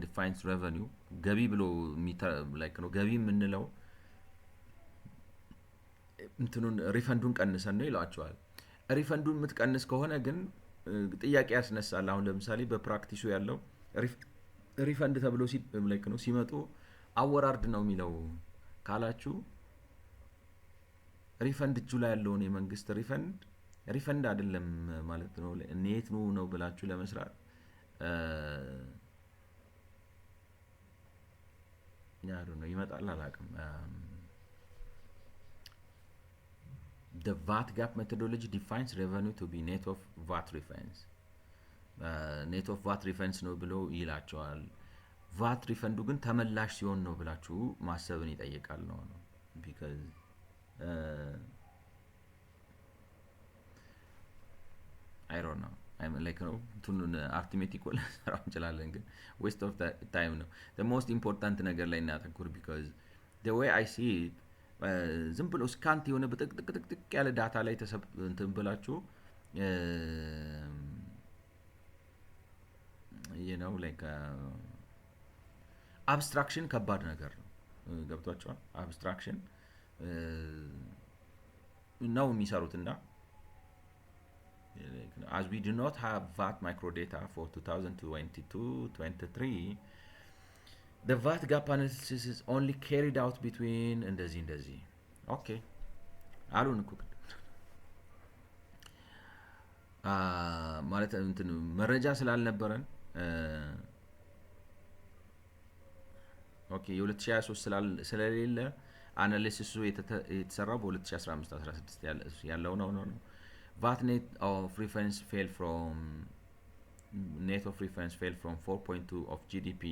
ዲፋይንስ ሬቨኒው ገቢ ብሎ ላይክ ነው ገቢ የምንለው እንትኑን ሪፈንዱን ቀንሰን ነው ይላቸዋል ሪፈንዱን ምትቀንስ ከሆነ ግን ጥያቄ ያስነሳል አሁን ለምሳሌ በፕራክቲሱ ያለው ሪፈንድ ተብሎ ላይክ ነው ሲመጡ አወራርድ ነው የሚለው ካላችሁ ሪፈንድ እጁ ላይ ያለው ነው የመንግስት ሪፈንድ አይደለም ማለት ነው ኔት ነው ብላችሁ ለመስራት ያሩ ነው ይመጣል አላቅም The VAT gap methodology defines revenue to be net of VAT refunds. Net of VAT refunds ነው ብሎ ይላቸዋል VAT refund ግን ተመላሽ ሲሆን ነው ብላችሁ ማሰብን ይጠይቃል ነው because I don't know I'm like no ቱኑን arithmetic ወላ ሰራው እንችላለን ግን waste of time ነው the most important ነገር ላይ እናተኩር because the way I see it ዝም ብሎ ስካንት የሆነ በጥቅጥቅ ያለ ዳታ ላይ እንትን ብላችሁ you know like abstraction ከባድ ነገር ነው ገብቷችኋል abstraction ነው የሚሰሩትና as we do not have VAT microdata for 2022-23 The VAT gap analysis is only carried out between እንደዚህ okay አሉን እኮ ማለት እንትን መረጃ ስላልነበረን ኦኬ የ2023 ስለሌለ አናሊሲሱ የተሰራው በ2015-16 ያለው ነው VAT net of reference fell from 4.2 of GDP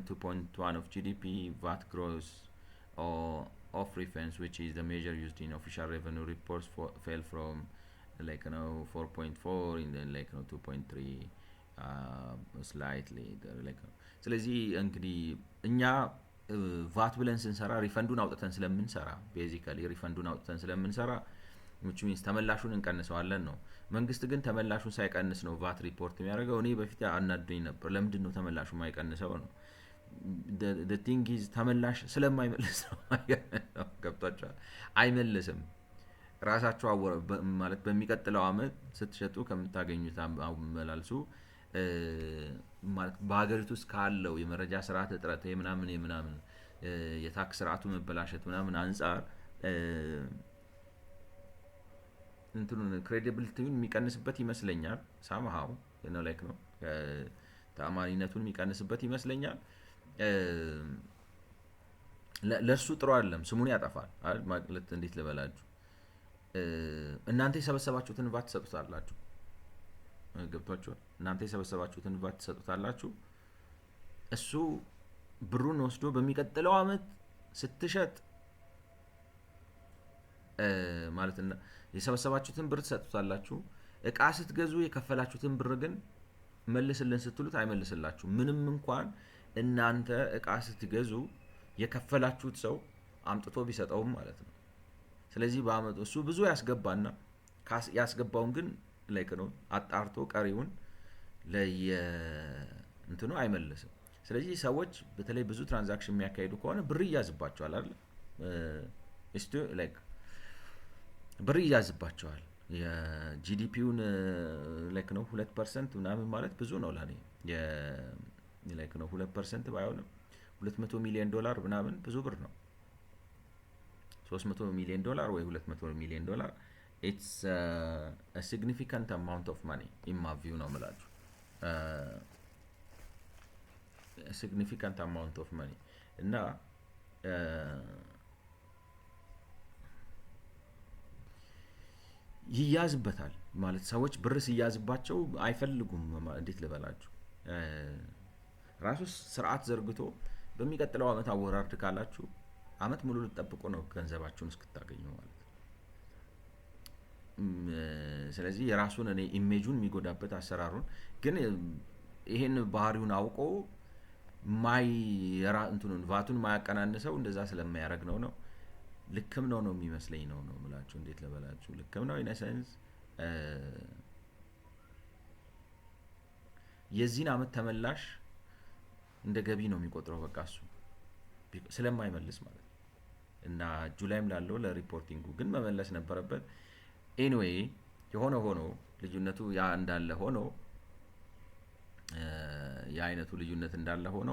2.1 of GDP VAT gross of reference which is the measure used in official revenue reports fell from like 4.4 and then like 2.3 slightly like ስለዚህ እንግዲህ እኛ VAT ብለን ስንሰራ ሪፈንዱን አውጥተን ስለምንሰራ basically ሪፈንዱን አውጥተን ስለምንሰራ which means ተመላሹን እንቀንሰዋለን ነው መንግስት ግን ተመላሹን ሳይቀንስ ነው VAT ሪፖርት የሚያደርገው እኔ በፊት አናድኝ ነበር ለምንድን ነው ተመላሹ ማይቀንሰው ነው the thing is ተመላሽ ስለማይመልስ ነው ገብቷችኋል አይመልስም ራሳቸው ማለት በሚቀጥለው አመት ስትሸጡ ከምታገኙት አመላልሱ ማለት በሀገሪቱ ውስጥ ካለው የመረጃ ስርዓት እጥረት የምናምን የታክስ ስርዓቱ መበላሸት ምናምን አንጻር እንትኑን ክሬዲቢሊቲውን የሚቀንስበት ይመስለኛል። ሳምሃው ነው ላይክ ነው ተአማኒነቱን የሚቀንስበት ይመስለኛል። ለእርሱ ጥሩ አይደለም፣ ስሙን ያጠፋል ማለት እንዴት ልበላችሁ፣ እናንተ የሰበሰባችሁትን ቫት ትሰጡታላችሁ። ገብቷችኋል? እናንተ የሰበሰባችሁትን ቫት ትሰጡታላችሁ። እሱ ብሩን ወስዶ በሚቀጥለው አመት ስትሸጥ ማለት የሰበሰባችሁትን ብር ትሰጡታላችሁ። እቃ ስትገዙ የከፈላችሁትን ብር ግን መልስልን ስትሉት አይመልስላችሁ። ምንም እንኳን እናንተ እቃ ስትገዙ የከፈላችሁት ሰው አምጥቶ ቢሰጠውም ማለት ነው። ስለዚህ በአመቱ እሱ ብዙ ያስገባና ያስገባውን ግን ላይክ ነው አጣርቶ ቀሪውን እንትኑ አይመልስም። ስለዚህ ሰዎች በተለይ ብዙ ትራንዛክሽን የሚያካሂዱ ከሆነ ብር ይያዝባቸዋል አይደል? ላይክ ብር ይያዝባቸዋል። የጂዲፒውን ላይክ ነው 2% ምናምን ማለት ብዙ ነው ለኔ። ላይክ ነው 2% ባይሆንም $200 ሚሊዮን ምናምን ብዙ ብር ነው። $300 ሚሊዮን ወይ $200 ሚሊዮን it's a significant amount of money in my view ነው የምላችሁ። a significant amount of money እና ይያዝበታል ማለት ሰዎች ብር ሲያዝባቸው አይፈልጉም። እንዴት ልበላችሁ፣ ራሱ ስርዓት ዘርግቶ በሚቀጥለው አመት አወራርድ ካላችሁ አመት ሙሉ ልትጠብቁ ነው ገንዘባችሁን እስክታገኙ ማለት ነው። ስለዚህ የራሱን ኢሜጁን የሚጎዳበት አሰራሩን ግን ይሄን ባህሪውን አውቆ እንትኑን ቫቱን ማያቀናንሰው እንደዛ ስለማያደርግ ነው። ልክም ነው የሚመስለኝ ነው የምላችሁ። እንዴት ልበላችሁ፣ ልክም ነው ኢን ሴንስ የዚህን አመት ተመላሽ እንደ ገቢ ነው የሚቆጥረው በቃ እሱ ስለማይመልስ ማለት ነው። እና ጁላይም ላለው ለሪፖርቲንጉ ግን መመለስ ነበረበት። ኤኒዌይ የሆነ ሆኖ ልዩነቱ ያ እንዳለ ሆኖ የአይነቱ ልዩነት እንዳለ ሆኖ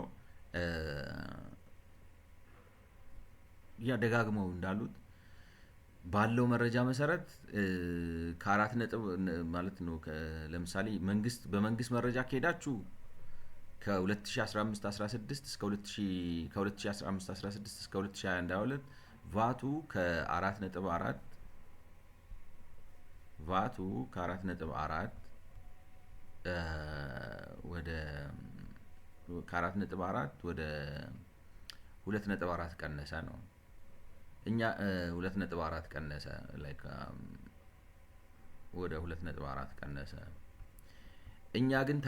ያ ደጋግመው እንዳሉት ባለው መረጃ መሰረት ከ4 ነጥብ ማለት ነው ለምሳሌ በመንግስት መረጃ ከሄዳችሁ ከ2015-16 እስከ 2015-16 እስከ 2021-22 ቫቱ ከ4.4 ወደ 2.4 ቀነሰ ነው። እኛ 2.4 ቀነሰ ላይክ ወደ 2.4 ቀነሰ። እኛ ግን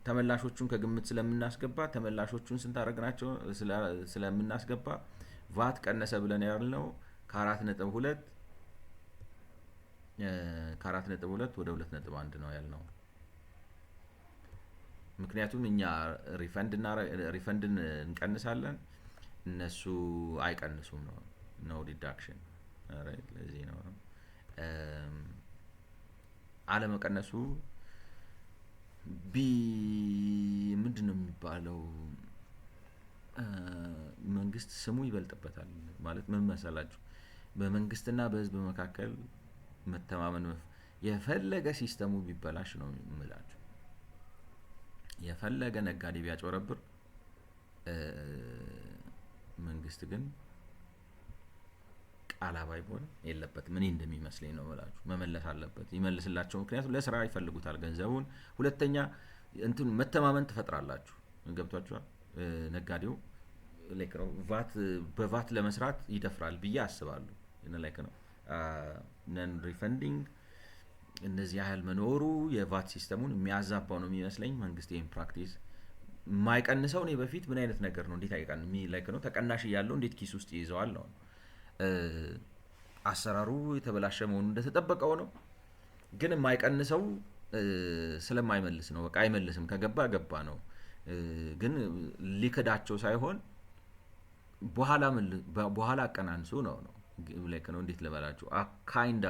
ተመላሾቹን ከግምት ስለምናስገባ ተመላሾቹን ስንት አደረግናቸው ስለምናስገባ ቫት ቀነሰ ብለን ያልነው ከ4.2 ወደ 2.1 ነው ያልነው። ምክንያቱም እኛ ሪፈንድን እንቀንሳለን፣ እነሱ አይቀንሱም ነው ዲዳክሽን ራይት። ለዚህ ነው አለመቀነሱ ምንድነው የሚባለው መንግስት ስሙ ይበልጥበታል ማለት ምን መሰላችሁ፣ በመንግስትና በህዝብ መካከል መተማመን የፈለገ ሲስተሙ ቢበላሽ ነው የምላችሁ። የፈለገ ነጋዴ ቢያጭበረብር መንግስት ግን ቃል አባይ መሆን የለበትም። እኔ እንደሚመስለኝ ነው የምላችሁ። መመለስ አለበት፣ ይመልስላቸው። ምክንያቱም ለስራ ይፈልጉታል ገንዘቡን። ሁለተኛ እንትን መተማመን ትፈጥራላችሁ። ገብቷችኋል? ነጋዴው ላይክ ነው በቫት ለመስራት ይደፍራል ብዬ አስባለሁ። ላይክ ነው ነን ሪፈንዲንግ እነዚህ ያህል መኖሩ የቫት ሲስተሙን የሚያዛባው ነው የሚመስለኝ። መንግስት ይሄን ፕራክቲስ የማይቀንሰው እኔ በፊት ምን አይነት ነገር ነው እንዴት አይቀንም ላይክ ነው ተቀናሽ እያለው እንዴት ኪስ ውስጥ ይይዘዋል ነው። አሰራሩ የተበላሸ መሆኑ እንደተጠበቀው ነው፣ ግን የማይቀንሰው ስለማይመልስ ነው። በቃ አይመልስም፣ ከገባ ገባ ነው። ግን ሊከዳቸው ሳይሆን በኋላ አቀናንሱ ነው ላይክ ነው እንዴት ልበላችሁ ካይንዳ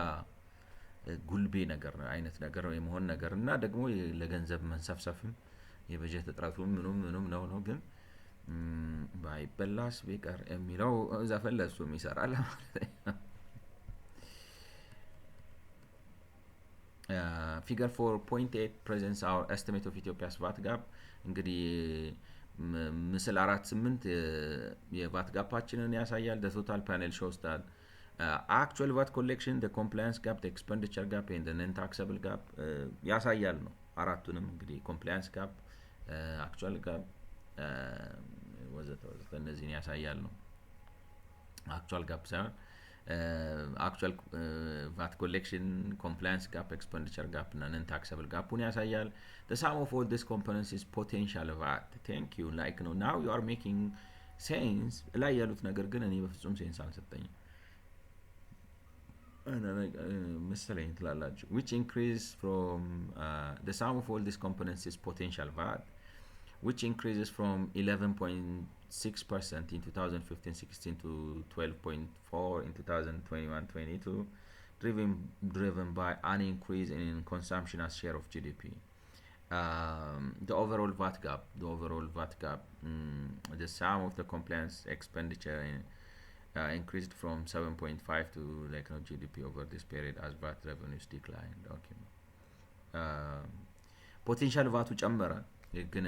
ጉልቤ ነገር አይነት ነገር የመሆን ነገር እና ደግሞ ለገንዘብ መንሰፍሰፍም የበጀት እጥረቱም ምኑም ነው ግን ባይበላስ ቢቀር የሚለው ዘፈን ለሱም ይሰራል ማለት ነው። Figure 4.8 presents our estimate of Ethiopia's VAT gap እንግዲህ ምስል 4.8 የቫት ጋፓችንን ያሳያል። the total panel shows that actual VAT collection, the compliance gap, the expenditure gap and the non-taxable gap ያሳያል ነው። አራቱንም እንግዲህ compliance gap, actual gap ወዘተ እነዚህን ያሳያል ነው። actual gap ሳይሆን actual VAT collection, compliance gap, expenditure gap እና non-taxable gapን ያሳያል። the sum of all these components is potential VAT. thank you like ነው now you are making sense ላይ ያሉት ነገር ግን እኔ በፍጹም ሴንስ አልሰጠኝም መሰለኝ ትላላችሁ which increase from the sum of all these components is potential VAT, which increases from 11.6% in 2015-16 to 12.4% in 2021-22, driven by an increase in consumption as share of GDP. The overall VAT gap, the sum of the compliance expenditure increased from 7.5 to GDP over this period as VAT revenues declined. Okay. Potential VAT ጨመረ ግን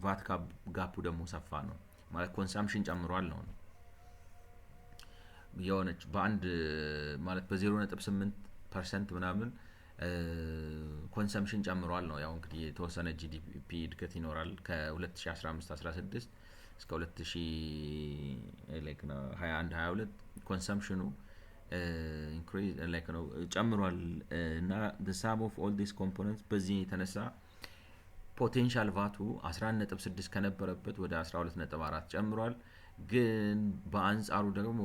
ቫት ጋፑ ደግሞ ሰፋ ነው ማለት ኮንሳምፕሽን ጨምሯል ነው የሆነች በአንድ ማለት በ0.8% ምናምን ኮንሰምፕሽን ጨምሯል ነው። ያው እንግዲህ የተወሰነ ጂዲፒ እድገት ይኖራል ከ2015-16 እስከ 2021-22 ኮንሰምፕሽኑ ኢንክሪዝ ላይክ ነው ጨምሯል እና the sum of all these components በዚህ የተነሳ ፖቴንሻል ቫቱ 11.6 ከነበረበት ወደ 12.4 ጨምሯል። ግን በአንጻሩ ደግሞ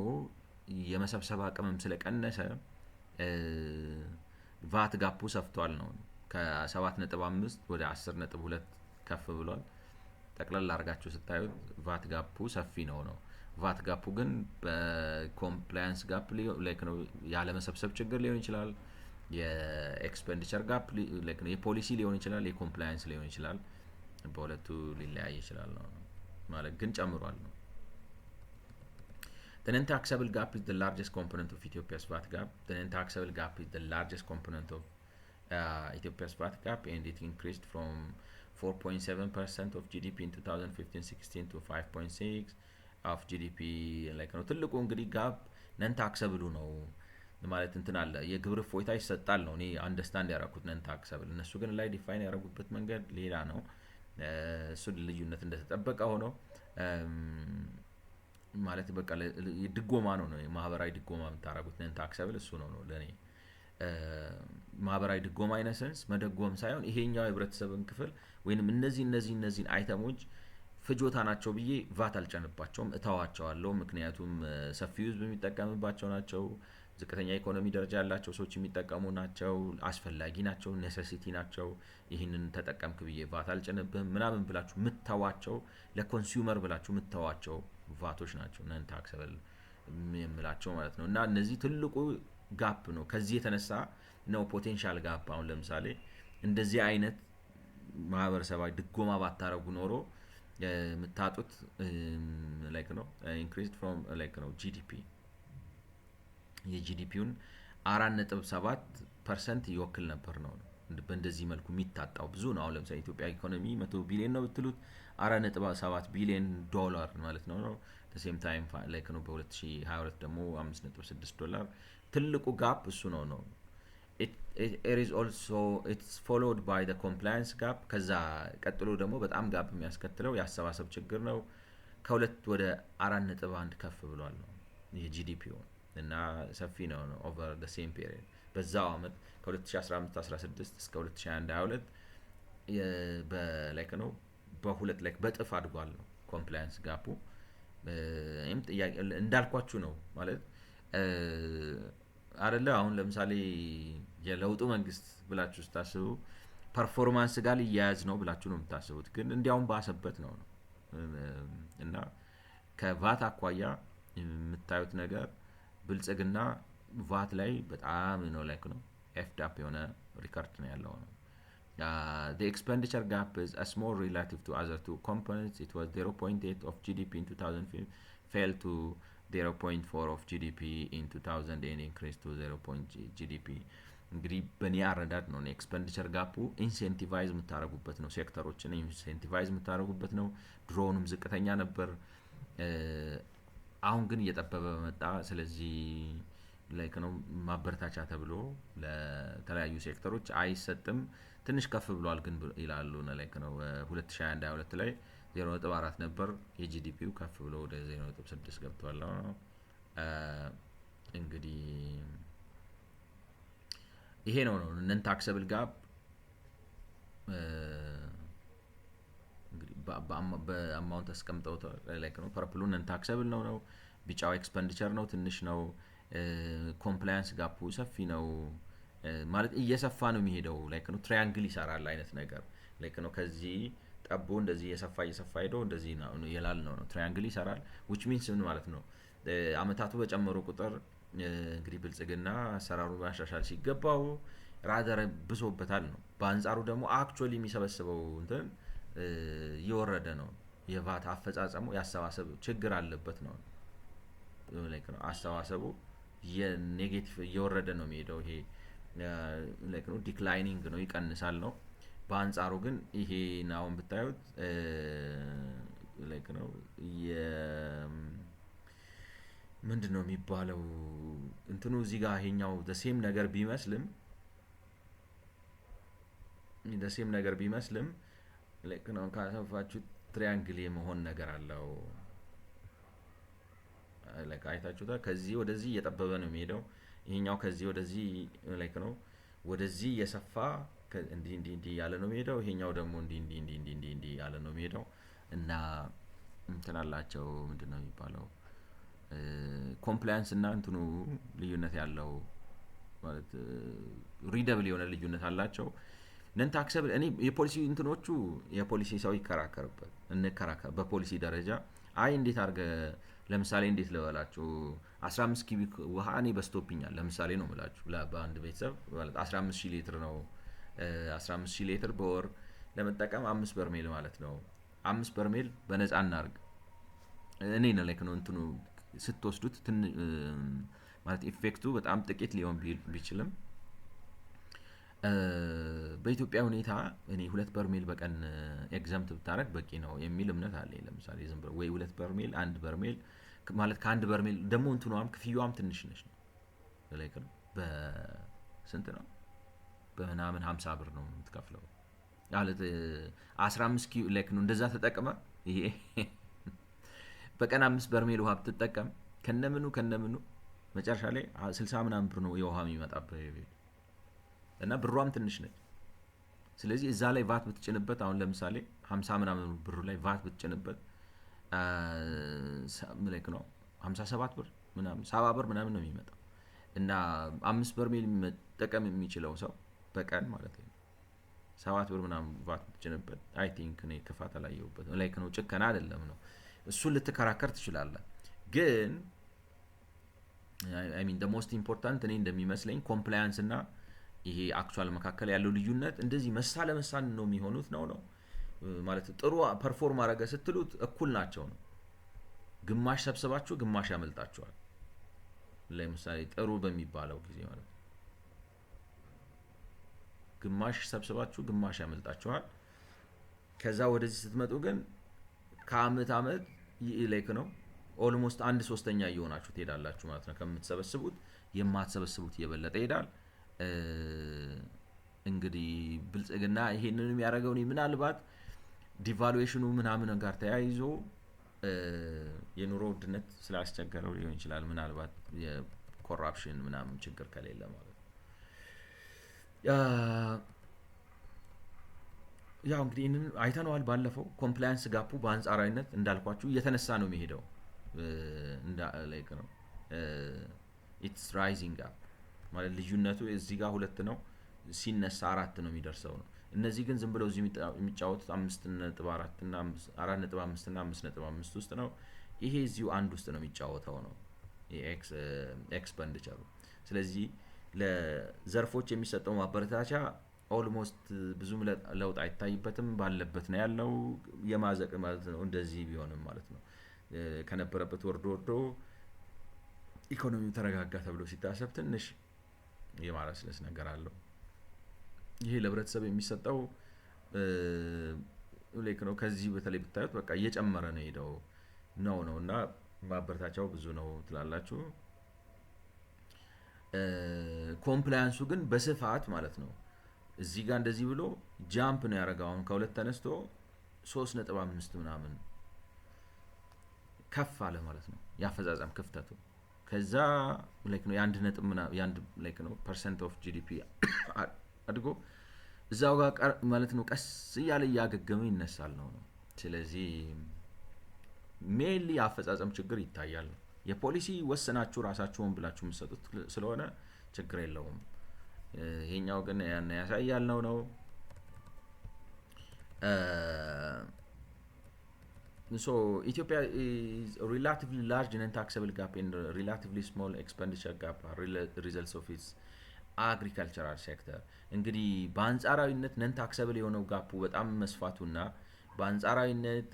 የመሰብሰብ አቅምም ስለቀነሰ ቫት ጋፑ ሰፍቷል ነው ከ7.5 ወደ 10.2 ከፍ ብሏል። ጠቅላላ አድርጋችሁ ስታዩት ቫት ጋፑ ሰፊ ነው። ቫት ጋፑ ግን በኮምፕላያንስ ጋፕ ላይክ ነው ያለ መሰብሰብ ችግር ሊሆን ይችላል፣ የኤክስፔንዲቸር ጋፕ ላይክ ነው የፖሊሲ ሊሆን ይችላል፣ የኮምፕላያንስ ሊሆን ይችላል። በሁለቱ ሊለያይ ይችላል ነው ማለት ግን ጨምሯል ነው። The non-taxable gap is the largest component of Ethiopia's VAT gap. The non-taxable gap is the largest component of Ethiopia's VAT gap, and it increased from 4.7% of GDP in 2015-16 to 5.6% of GDP. like ነው ትልቁ እንግዲህ ጋፕ ነን ታክሰብሉ ነው ማለት እንትን አለ የግብር ፎይታ ይሰጣል ነው እኔ አንደርስታንድ ያደረኩት ነን ታክሰብል። እነሱ ግን ላይ ዲፋይን ያደረጉበት መንገድ ሌላ ነው። እሱ ልዩነት እንደተጠበቀ ሆኖ ማለት በቃ ድጎማ ነው ማህበራዊ ድጎማ የምታረጉት ነን ታክሰብል እሱ ነው ለኔ ማህበራዊ ድጎማ አይነሰንስ መደጎም ሳይሆን ይሄኛው የህብረተሰብን ክፍል ወይንም እነዚህ አይተሞች ፍጆታ ናቸው ብዬ ቫት አልጨንባቸውም እተዋቸዋለሁ። ምክንያቱም ሰፊው ህዝብ የሚጠቀምባቸው ናቸው፣ ዝቅተኛ ኢኮኖሚ ደረጃ ያላቸው ሰዎች የሚጠቀሙ ናቸው፣ አስፈላጊ ናቸው፣ ኔሴሲቲ ናቸው። ይህንን ተጠቀምክ ብዬ ቫት አልጨንብህም ምናምን ብላችሁ ምተዋቸው ለኮንሱመር ብላችሁ ምተዋቸው ቫቶች ናቸው ነን ታክሰብል የምላቸው ማለት ነው። እና እነዚህ ትልቁ ጋፕ ነው። ከዚህ የተነሳ ነው ፖቴንሻል ጋፕ አሁን ለምሳሌ እንደዚህ አይነት ማህበረሰባዊ ድጎማ ባታረጉ ኖሮ የምታጡት ላይክ ነው ኢንክሪዝድ ፍሮም ላይክ ነው ጂዲፒ የጂዲፒውን 4.7% ይወክል ነበር ነው በእንደዚህ መልኩ የሚታጣው ብዙ ነው። አሁን ለምሳሌ ኢትዮጵያ ኢኮኖሚ 100 ቢሊዮን ነው ብትሉት 4.7 ቢሊዮን ዶላር ማለት ነው። ሴም ታይም ላይክ ነው በ2022 ደግሞ 5.6 ዶላር ትልቁ ጋፕ እሱ ነው። it is also it's followed by the compliance gap ከዛ ቀጥሎ ደግሞ በጣም ጋፕ የሚያስከትለው ያሰባሰብ ችግር ነው። ከ2 ወደ 4.1 ከፍ ብሏል ነው የጂዲፒው እና ሰፊ ነው over the same period በዛው አመት ከ2015-16 እስከ 2021-22 በላይክ ነው በሁለት ላይክ በጥፍ አድጓል ነው ኮምፕላያንስ ጋፑ። ጥያቄ እንዳልኳችሁ ነው ማለት አይደለ። አሁን ለምሳሌ የለውጡ መንግስት ብላችሁ ስታስቡ ፐርፎርማንስ ጋር ሊያያዝ ነው ብላችሁ ነው የምታስቡት፣ ግን እንዲያውም ባሰበት ነው እና ከቫት አኳያ የምታዩት ነገር ብልጽግና ቫት ላይ በጣም ነው ላይክ ነው ኤፍድ አፕ የሆነ ሪከርድ ነው ያለው ነው። The expenditure gap is a small relative to other two components. It was 0.8 of GDP in 2005, fell to 0.4 of GDP in 2000 and increased to 0. GDP እንግዲህ በእኔ አረዳድ ነው ኤክስፔንዲቸር ጋፑ ኢንሴንቲቫይዝ የምታደርጉበት ነው፣ ሴክተሮችን ኢንሴንቲቫይዝ የምታደርጉበት ነው። ድሮውንም ዝቅተኛ ነበር፣ አሁን ግን እየጠበበ መጣ። ስለዚህ ላይክ ነው ማበረታቻ ተብሎ ለተለያዩ ሴክተሮች አይሰጥም። ትንሽ ከፍ ብሏል ግን ይላሉ ላይክ ነው 2021-22 ላይ 0.4 ነበር የጂዲፒው፣ ከፍ ብሎ ወደ 0.6 ገብቷል። እንግዲህ ይሄ ነው ነን ታክሰብል ጋፕ። እንግዲህ በአማውንት አስቀምጠውታል ላይክ ነው። ፐርፕሉ ነን ታክሰብል ነው፣ ቢጫው ኤክስፔንዲቸር ነው፣ ትንሽ ነው። ኮምፕላያንስ ጋፑ ሰፊ ነው ማለት እየሰፋ ነው የሚሄደው። ላይክ ነው ትራያንግል ይሰራል አይነት ነገር ላይክ ነው። ከዚህ ጠቦ እንደዚህ እየሰፋ ሄዶ እንደዚህ ነው የላል ነው ትራያንግል ይሰራል። which means ምን ማለት ነው? አመታቱ በጨመሩ ቁጥር እንግዲህ ብልጽግና አሰራሩ ማሻሻል ሲገባው ራደር ብሶበታል ነው። በአንጻሩ ደግሞ አክቹአሊ የሚሰበስበው እንትን እየወረደ ነው። የቫት አፈጻጸሙ ያሰባሰብ ችግር አለበት ነው ላይክ ነው። አሰባሰቡ የኔጌቲቭ እየወረደ ነው የሚሄደው። ይሄ ላይክ ነው ዲክላይኒንግ ነው፣ ይቀንሳል ነው። በአንጻሩ ግን ይሄ አሁን ብታዩት ላይክ ነው ምንድነው የሚባለው እንትኑ እዚህ ጋር ይሄኛው ዘሴም ነገር ቢመስልም ላይክ ነው ካሰፋችሁ ትራያንግል የመሆን ነገር አለው። ላይክ አይታችሁታ ከዚህ ወደዚህ እየጠበበ ነው የሚሄደው። ይሄኛው ከዚህ ወደዚህ ላይክ ነው ወደዚህ እየሰፋ እንዲህ ያለ ነው የሚሄደው። ይሄኛው ደግሞ እንዲህ ያለ ነው የሚሄደው። እና እንትን አላቸው ምንድነው የሚባለው ኮምፕላያንስ እና እንትኑ ልዩነት ያለው ማለት ሪደብል የሆነ ልዩነት አላቸው። ነን ታክሰብል እኔ የፖሊሲ እንትኖቹ የፖሊሲ ሰው እንከራከር በፖሊሲ ደረጃ እንዴት አድርገ ለምሳሌ እንዴት ልበላችሁ 15 ኪቢክ ውሃ እኔ በስቶፕኛል ለምሳሌ ነው የምላችሁ። በአንድ ቤተሰብ ማለት 15000 ሊትር ነው 15000 ሊትር በወር ለመጠቀም 5 በርሜል ማለት ነው። 5 በርሜል በነፃ እናርግ እኔ ነው ላይክ ነው እንትኑ ስትወስዱት ማለት ኢፌክቱ በጣም ጥቂት ሊሆን ቢችልም በኢትዮጵያ ሁኔታ እኔ 2 በርሜል በቀን ኤግዛምፕት ብታረግ በቂ ነው የሚል እምነት አለ። ለምሳሌ ዝም ብሎ ወይ 2 በርሜል 1 በርሜል ማለት ከአንድ በርሜል ደግሞ እንትኑም ክፍያዋም ትንሽ ነች ነው ላይክ ነው። በስንት ነው በምናምን 50 ብር ነው የምትከፍለው ማለት 15 ኪሎ ላይክ ነው። እንደዛ ተጠቅመ ይሄ በቀን 5 በርሜል ውሃ ብትጠቀም ከነምኑ መጨረሻ ላይ 60 ምናምን ብር ነው የውሃ የሚመጣበት እና ብሯም ትንሽ ነች። ስለዚህ እዛ ላይ ቫት ብትጭንበት አሁን ለምሳሌ 50 ምናምን ብሩ ላይ ቫት ብትጭንበት ላይክ ነው 57 ብር ምናምን 70 ብር ምናምን ነው የሚመጣው። እና 5 በርሜል መጠቀም የሚችለው ሰው በቀን ማለት ነው 7 ብር ምናምን ቫት ብትጭንበት አይ ቲንክ እኔ ክፋት አላየሁበት ላይክ ነው። ጭከና አይደለም ነው እሱን ልትከራከር ትችላለህ። ግን አይ ሚን the most important እኔ እንደሚመስለኝ ኮምፕላያንስ እና ይሄ አክቹአል መካከል ያለው ልዩነት እንደዚህ መሳ ለመሳን ነው የሚሆኑት ነው ማለት ጥሩ ፐርፎርም አረገ ስትሉት እኩል ናቸው ነው። ግማሽ ሰብስባችሁ ግማሽ ያመልጣችኋል። ለምሳሌ ጥሩ በሚባለው ጊዜ ማለት ግማሽ ሰብስባችሁ ግማሽ ያመልጣችኋል። ከዛ ወደዚህ ስትመጡ ግን ከአመት ላይክ ነው ኦልሞስት 1/3 እየሆናችሁ ትሄዳላችሁ ማለት ነው። ከምትሰበስቡት የማትሰበስቡት እየበለጠ ይሄዳል። እንግዲህ ብልጽግና ይሄንንም ያደረገው ምናልባት ዲቫሉዌሽኑ ምናምን ጋር ተያይዞ የኑሮ ውድነት ስላስቸገረው ሊሆን ይችላል። ምናልባት የኮራፕሽን ምናምን ችግር ከሌለ ማለት ነው። ያው እንግዲህ አይተነዋል ባለፈው ኮምፕላያንስ ጋፑ በአንጻራዊነት እንዳልኳችሁ እየተነሳ ነው የሚሄደው ላይክ ነው ኢትስ ራይዚንግ አፕ ማለት ልዩነቱ እዚህ ጋር 2 ነው ሲነሳ 4 ነው የሚደርሰው ነው። እነዚህ ግን ዝም ብለው እዚህ የሚጫወቱት 5.4 እና 4.5 እና 5.5 ውስጥ ነው። ይሄ እዚሁ አንድ ውስጥ ነው የሚጫወተው ነው ኤክስፔንዲቸሩ። ስለዚህ ለዘርፎች የሚሰጠው ማበረታቻ ኦልሞስት ብዙም ለውጥ አይታይበትም፣ ባለበት ነው ያለው። የማዘቅ ማለት ነው እንደዚህ ቢሆንም ማለት ነው ከነበረበት ወርዶ ኢኮኖሚው ተረጋጋ ተብሎ ሲታሰብ ትንሽ የማለስለስ ነገር አለው። ይሄ ለህብረተሰብ የሚሰጠው ላይክ ነው። ከዚህ በተለይ ብታዩት በቃ እየጨመረ ነው ሄደው ነው እና ማበረታቻው ብዙ ነው ትላላችሁ። ኮምፕላያንሱ ግን በስፋት ማለት ነው እዚህ ጋር እንደዚህ ብሎ ጃምፕ ነው ያደረገው። አሁን ከሁለት ተነስቶ 3.5 ምናምን ከፍ አለ ማለት ነው ያፈጻጸም ክፍተቱ። ከዛ ላይክ ነው የአንድ ላይክ ነው ፐርሰንት ኦፍ ጂዲፒ አድጎ እዛው ጋር ማለት ነው ቀስ እያለ እያገገመ ይነሳል ነው። ስለዚህ ሜንሊ የአፈጻጸም ችግር ይታያል። የፖሊሲ ወሰናችሁ ራሳችሁን ብላችሁ የምትሰጡት ስለሆነ ችግር የለውም። ይሄኛው ግን ያን ያሳያል ነው። So Ethiopia is a relatively large non-taxable gap and relatively small expenditure gap are results of its agricultural sector። እንግዲህ በአንጻራዊነት ነን ታክሰብል የሆነው ጋፑ በጣም መስፋቱና በአንጻራዊነት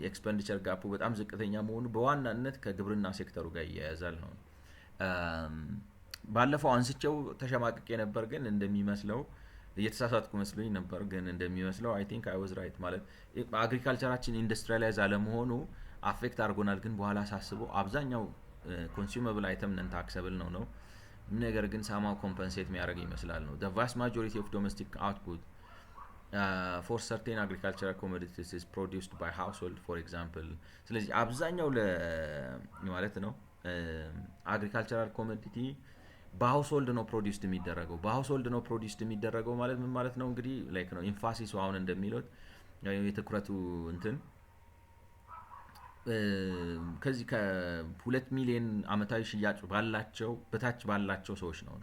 የኤክስፔንዲቸር ጋፑ በጣም ዝቅተኛ መሆኑ በዋናነት ከግብርና ሴክተሩ ጋር ይያያዛል ነው። ባለፈው አንስቼው ተሸማቅቄ ነበር፣ ግን እንደሚመስለው እየተሳሳትኩ መስሎኝ ነበር፣ ግን እንደሚመስለው አይ ቲንክ አይ ዋዝ ራይት። ማለት አግሪካልቸራችን ኢንዱስትሪያላይዝ አለመሆኑ አፌክት አድርጎናል፣ ግን በኋላ ሳስበው አብዛኛው ኮንሱመብል አይተም ነን ታክሰብል ነው። ነገር ግን ሳማው ኮምፐንሴት የሚያደርግ ይመስላል ነው። the vast majority of domestic output for certain agricultural commodities is produced by household for example። ስለዚህ አብዛኛው ማለት ነው አግሪካልቸራል ኮሞዲቲ በሃውስሆልድ ነው ፕሮዲውስድ የሚደረገው። በሃውስሆልድ ነው ፕሮዲውስድ የሚደረገው ማለት ምን ማለት ነው? እንግዲህ ላይክ ነው ኢንፋሲስ አሁን እንደሚሉት የትኩረቱ እንትን ከዚህ ከ2 ሚሊዮን አመታዊ ሽያጭ ባላቸው በታች ባላቸው ሰዎች ነው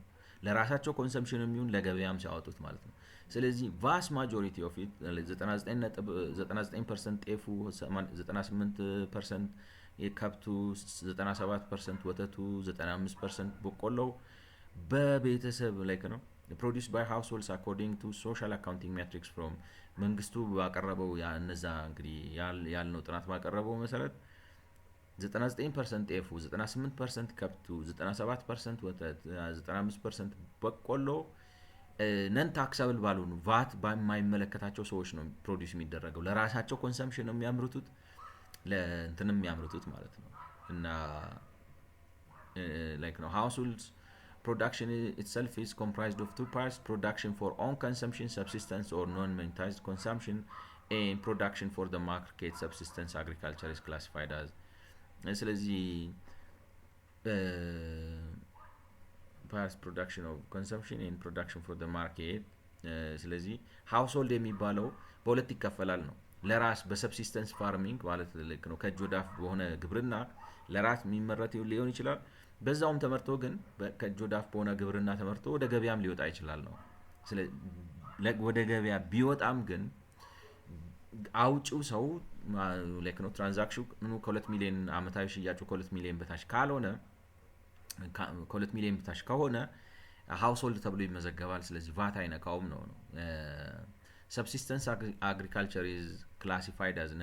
ለራሳቸው ኮንሰምፕሽን የሚሆን ለገበያም ሲያወጡት ማለት ነው። ስለዚህ ቫስ ማጆሪቲ ኦፍ ኢት 99% ጤፉ፣ 98% የከብቱ፣ 97% ወተቱ፣ 95% በቆሎው በቤተሰብ ላይክ ነው produced by households according to social accounting metrics from መንግስቱ ባቀረበው ያነዛ እንግዲህ ያልነው ጥናት ባቀረበው መሰረት 99% ጤፉ፣ 98% ከብቱ፣ 97% ወተት፣ 95% በቆሎ ነን ታክሰብል ባልሆኑ ቫት በማይመለከታቸው ሰዎች ነው ፕሮዲዩስ የሚደረገው። ለራሳቸው ኮንሰምፕሽን ነው የሚያምርቱት፣ ለእንትንም የሚያምርቱት ማለት ነው። እና ላይክ ነው households production itself is comprised of two parts: production for own consumption subsistence or non-monetized consumption, and production for the market subsistence agriculture is classified as። ስለዚህ parts production of consumption and production for the market። ስለዚህ household የሚባለው በሁለት ይከፈላል ነው። ለራስ በሰብሲስተንስ ፋርሚንግ ማለት ነው ከእጅ ወደ አፍ በሆነ ግብርና ለራስ የሚመረት ሊሆን ይችላል። በዛውም ተመርቶ ግን ከእጅ ወደ አፍ በሆነ ግብርና ተመርቶ ወደ ገበያም ሊወጣ ይችላል ነው። ስለዚህ ወደ ገበያ ቢወጣም ግን አውጪው ሰው ላይክ ነው ትራንዛክሽኑ ከ2 ሚሊዮን አመታዊ ሽያጩ ከ2 ሚሊዮን በታች ካልሆነ ከ2 ሚሊዮን በታች ከሆነ ሃውስሆልድ ተብሎ ይመዘገባል። ስለዚህ ቫት አይነካውም ነው። subsistence agriculture is classified as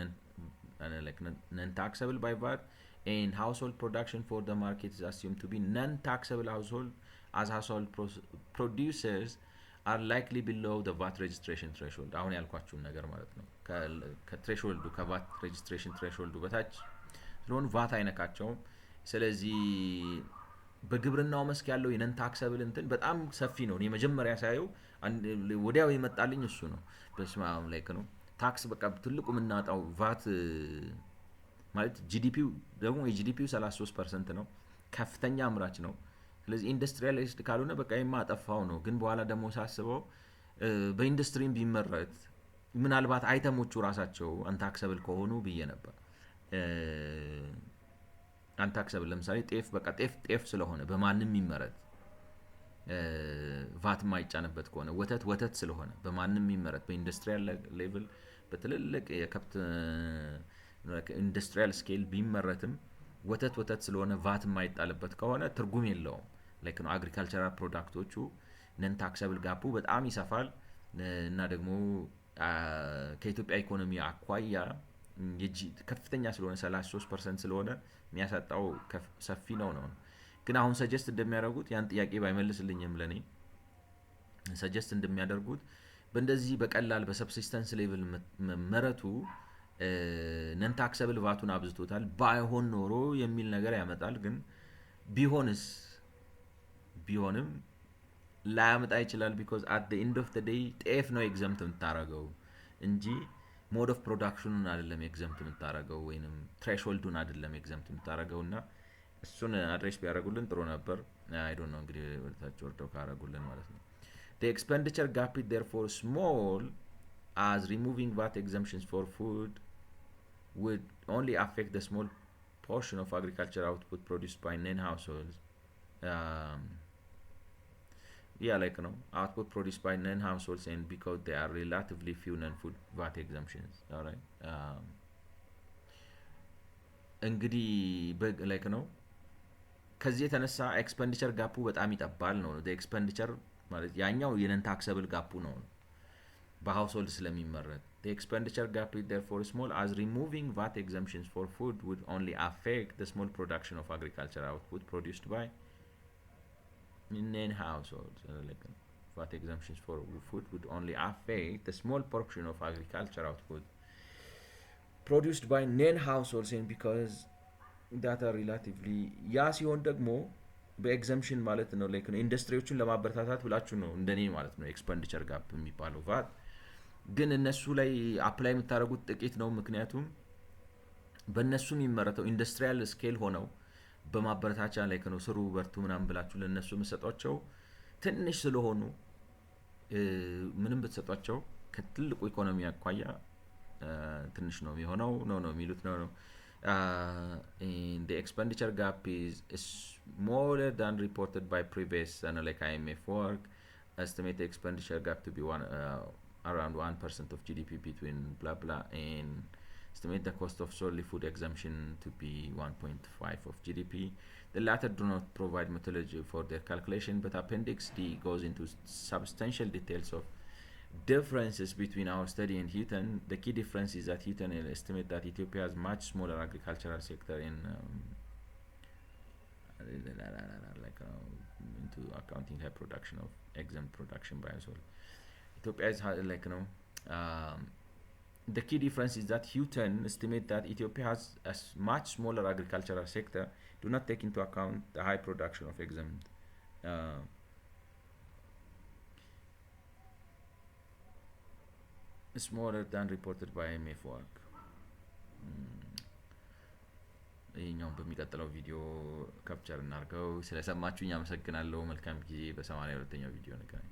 non-taxable by VAT, and household production for the market is assumed to be non-taxable household, as household producers are likely below the VAT registration threshold። አሁን ያልኳችሁን ነገር ማለት ነው ከትሬሾልዱ ከቫት ሬጅስትሬሽን ትሬሾልዱ በታች ስለሆኑ ቫት አይነካቸውም። ስለዚህ በግብርናው መስክ ያለው የነን ታክሰብል እንትን በጣም ሰፊ ነው። እኔ መጀመሪያ ሳየው ወዲያው የመጣልኝ እሱ ነው። በስማም ላይክ ነው ታክስ በቃ ትልቁ የምናጣው ቫት ማለት ጂዲፒው ደግሞ የጂዲፒው 33% ነው። ከፍተኛ አምራች ነው። ስለዚህ ኢንዱስትሪያላይዝድ ካልሆነ በቃ የማጠፋው ነው። ግን በኋላ ደግሞ ሳስበው በኢንዱስትሪም ቢመረት ምናልባት አይተሞቹ ራሳቸው አንታክሰብል ከሆኑ ብዬ ነበር። አንታክሰብል ለምሳሌ ጤፍ በቃ ጤፍ ስለሆነ በማንም ይመረት ቫት ማይጫነበት ከሆነ ወተት ስለሆነ በማንም ይመረት በኢንዱስትሪያል ሌቭል በትልልቅ የከብት ኢንዱስትሪያል ስኬል ቢመረትም ወተት ስለሆነ ቫት ማይጣልበት ከሆነ ትርጉም የለውም ላይክ ነው አግሪካልቸራል ፕሮዳክቶቹ ነን ታክሰብል ጋፑ በጣም ይሰፋል እና ደግሞ ከኢትዮጵያ ኢኮኖሚ አኳያ ከፍተኛ ስለሆነ 33% ስለሆነ የሚያሳጣው ሰፊ ነው። ግን አሁን ሰጀስት እንደሚያደርጉት ያን ጥያቄ ባይመልስልኝም ለኔ ሰጀስት እንደሚያደርጉት በእንደዚህ በቀላል በሰብሲስተንስ ሌቭል መመረቱ ነን ታክሰብል ቫቱን አብዝቶታል ባይሆን ኖሮ የሚል ነገር ያመጣል። ግን ቢሆንም ላያመጣ ይችላል ቢኮዝ አት ዘ ኤንድ ኦፍ ዘ ዴይ ጤፍ ነው ኤግዘምት የምታረገው እንጂ ሞድ ኦፍ ፕሮዳክሽኑን አይደለም ኤግዘምት የምታረገው ወይንም ትሬሽሆልዱን አይደለም ኤግዘምት የምታረገው እና እሱን አድሬስ ቢያደርጉልን ጥሩ ነበር። አይ ዶንት ኖ እንግዲህ ወደታች ወርደው ካረጉልን ማለት ነው። The expenditure gap is therefore small as removing VAT exemptions for food would only affect the small portion of agriculture output produced by non-households. Output produced by non-households and because there are relatively few non-food VAT exemptions. Alright. እንግዲህ ከዚህ የተነሳ ኤክስፔንዲቸር ጋፑ በጣም ይጠባል ነው። ኤክስፔንዲቸር ማለት ያኛው የነን ታክሰብል ጋፑ ነው በሃውስሆልድ ስለሚመረት። The expenditure gap is therefore small as removing VAT exemptions for food would only affect the small production of agricultural output produced by non-households. VAT exemptions for food would only affect the small portion of agricultural output produced by non-households and because that are relatively ያ ሲሆን ደግሞ በኤግዘምፕሽን ማለት ነው ላይክ ነው ኢንዱስትሪዎችን ለማበረታታት ብላችሁ ነው እንደኔ ማለት ነው ኤክስፔንዲቸር ጋፕ የሚባለው ቫት ግን እነሱ ላይ አፕላይ የምታደርጉት ጥቂት ነው። ምክንያቱም በእነሱ የሚመረተው ኢንዱስትሪያል ስኬል ሆነው በማበረታቻ ላይ ነው ስሩ በርቱ ምናምን ብላችሁ ለእነሱ የምትሰጧቸው ትንሽ ስለሆኑ ምንም ብትሰጧቸው ከትልቁ ኢኮኖሚ አኳያ ትንሽ ነው የሚሆነው ነው የሚሉት ነው። The expenditure gap is smaller than reported by previous like IMF work. Estimate the expenditure gap to be around 1% of GDP between blah blah and estimate the cost of solely food exemption to be 1.5 of GDP. The latter do not provide methodology for their calculation, but Appendix D goes into substantial details of differences between our study and Houghton. The key difference is that Houghton estimate that Ethiopia has much smaller agricultural sector in into accounting high production of exempt production by household. Ethiopia is the key difference is that Houghton estimate that Ethiopia has a much smaller agricultural sector, do not take into account the high production of exempt smaller than reported by IMF work. ይሄኛውን በሚቀጥለው ቪዲዮ ካፕቸር እናርገው። ስለሰማችሁኝ አመሰግናለሁ። መልካም ጊዜ። በ82ኛው ቪዲዮ እንገናኝ።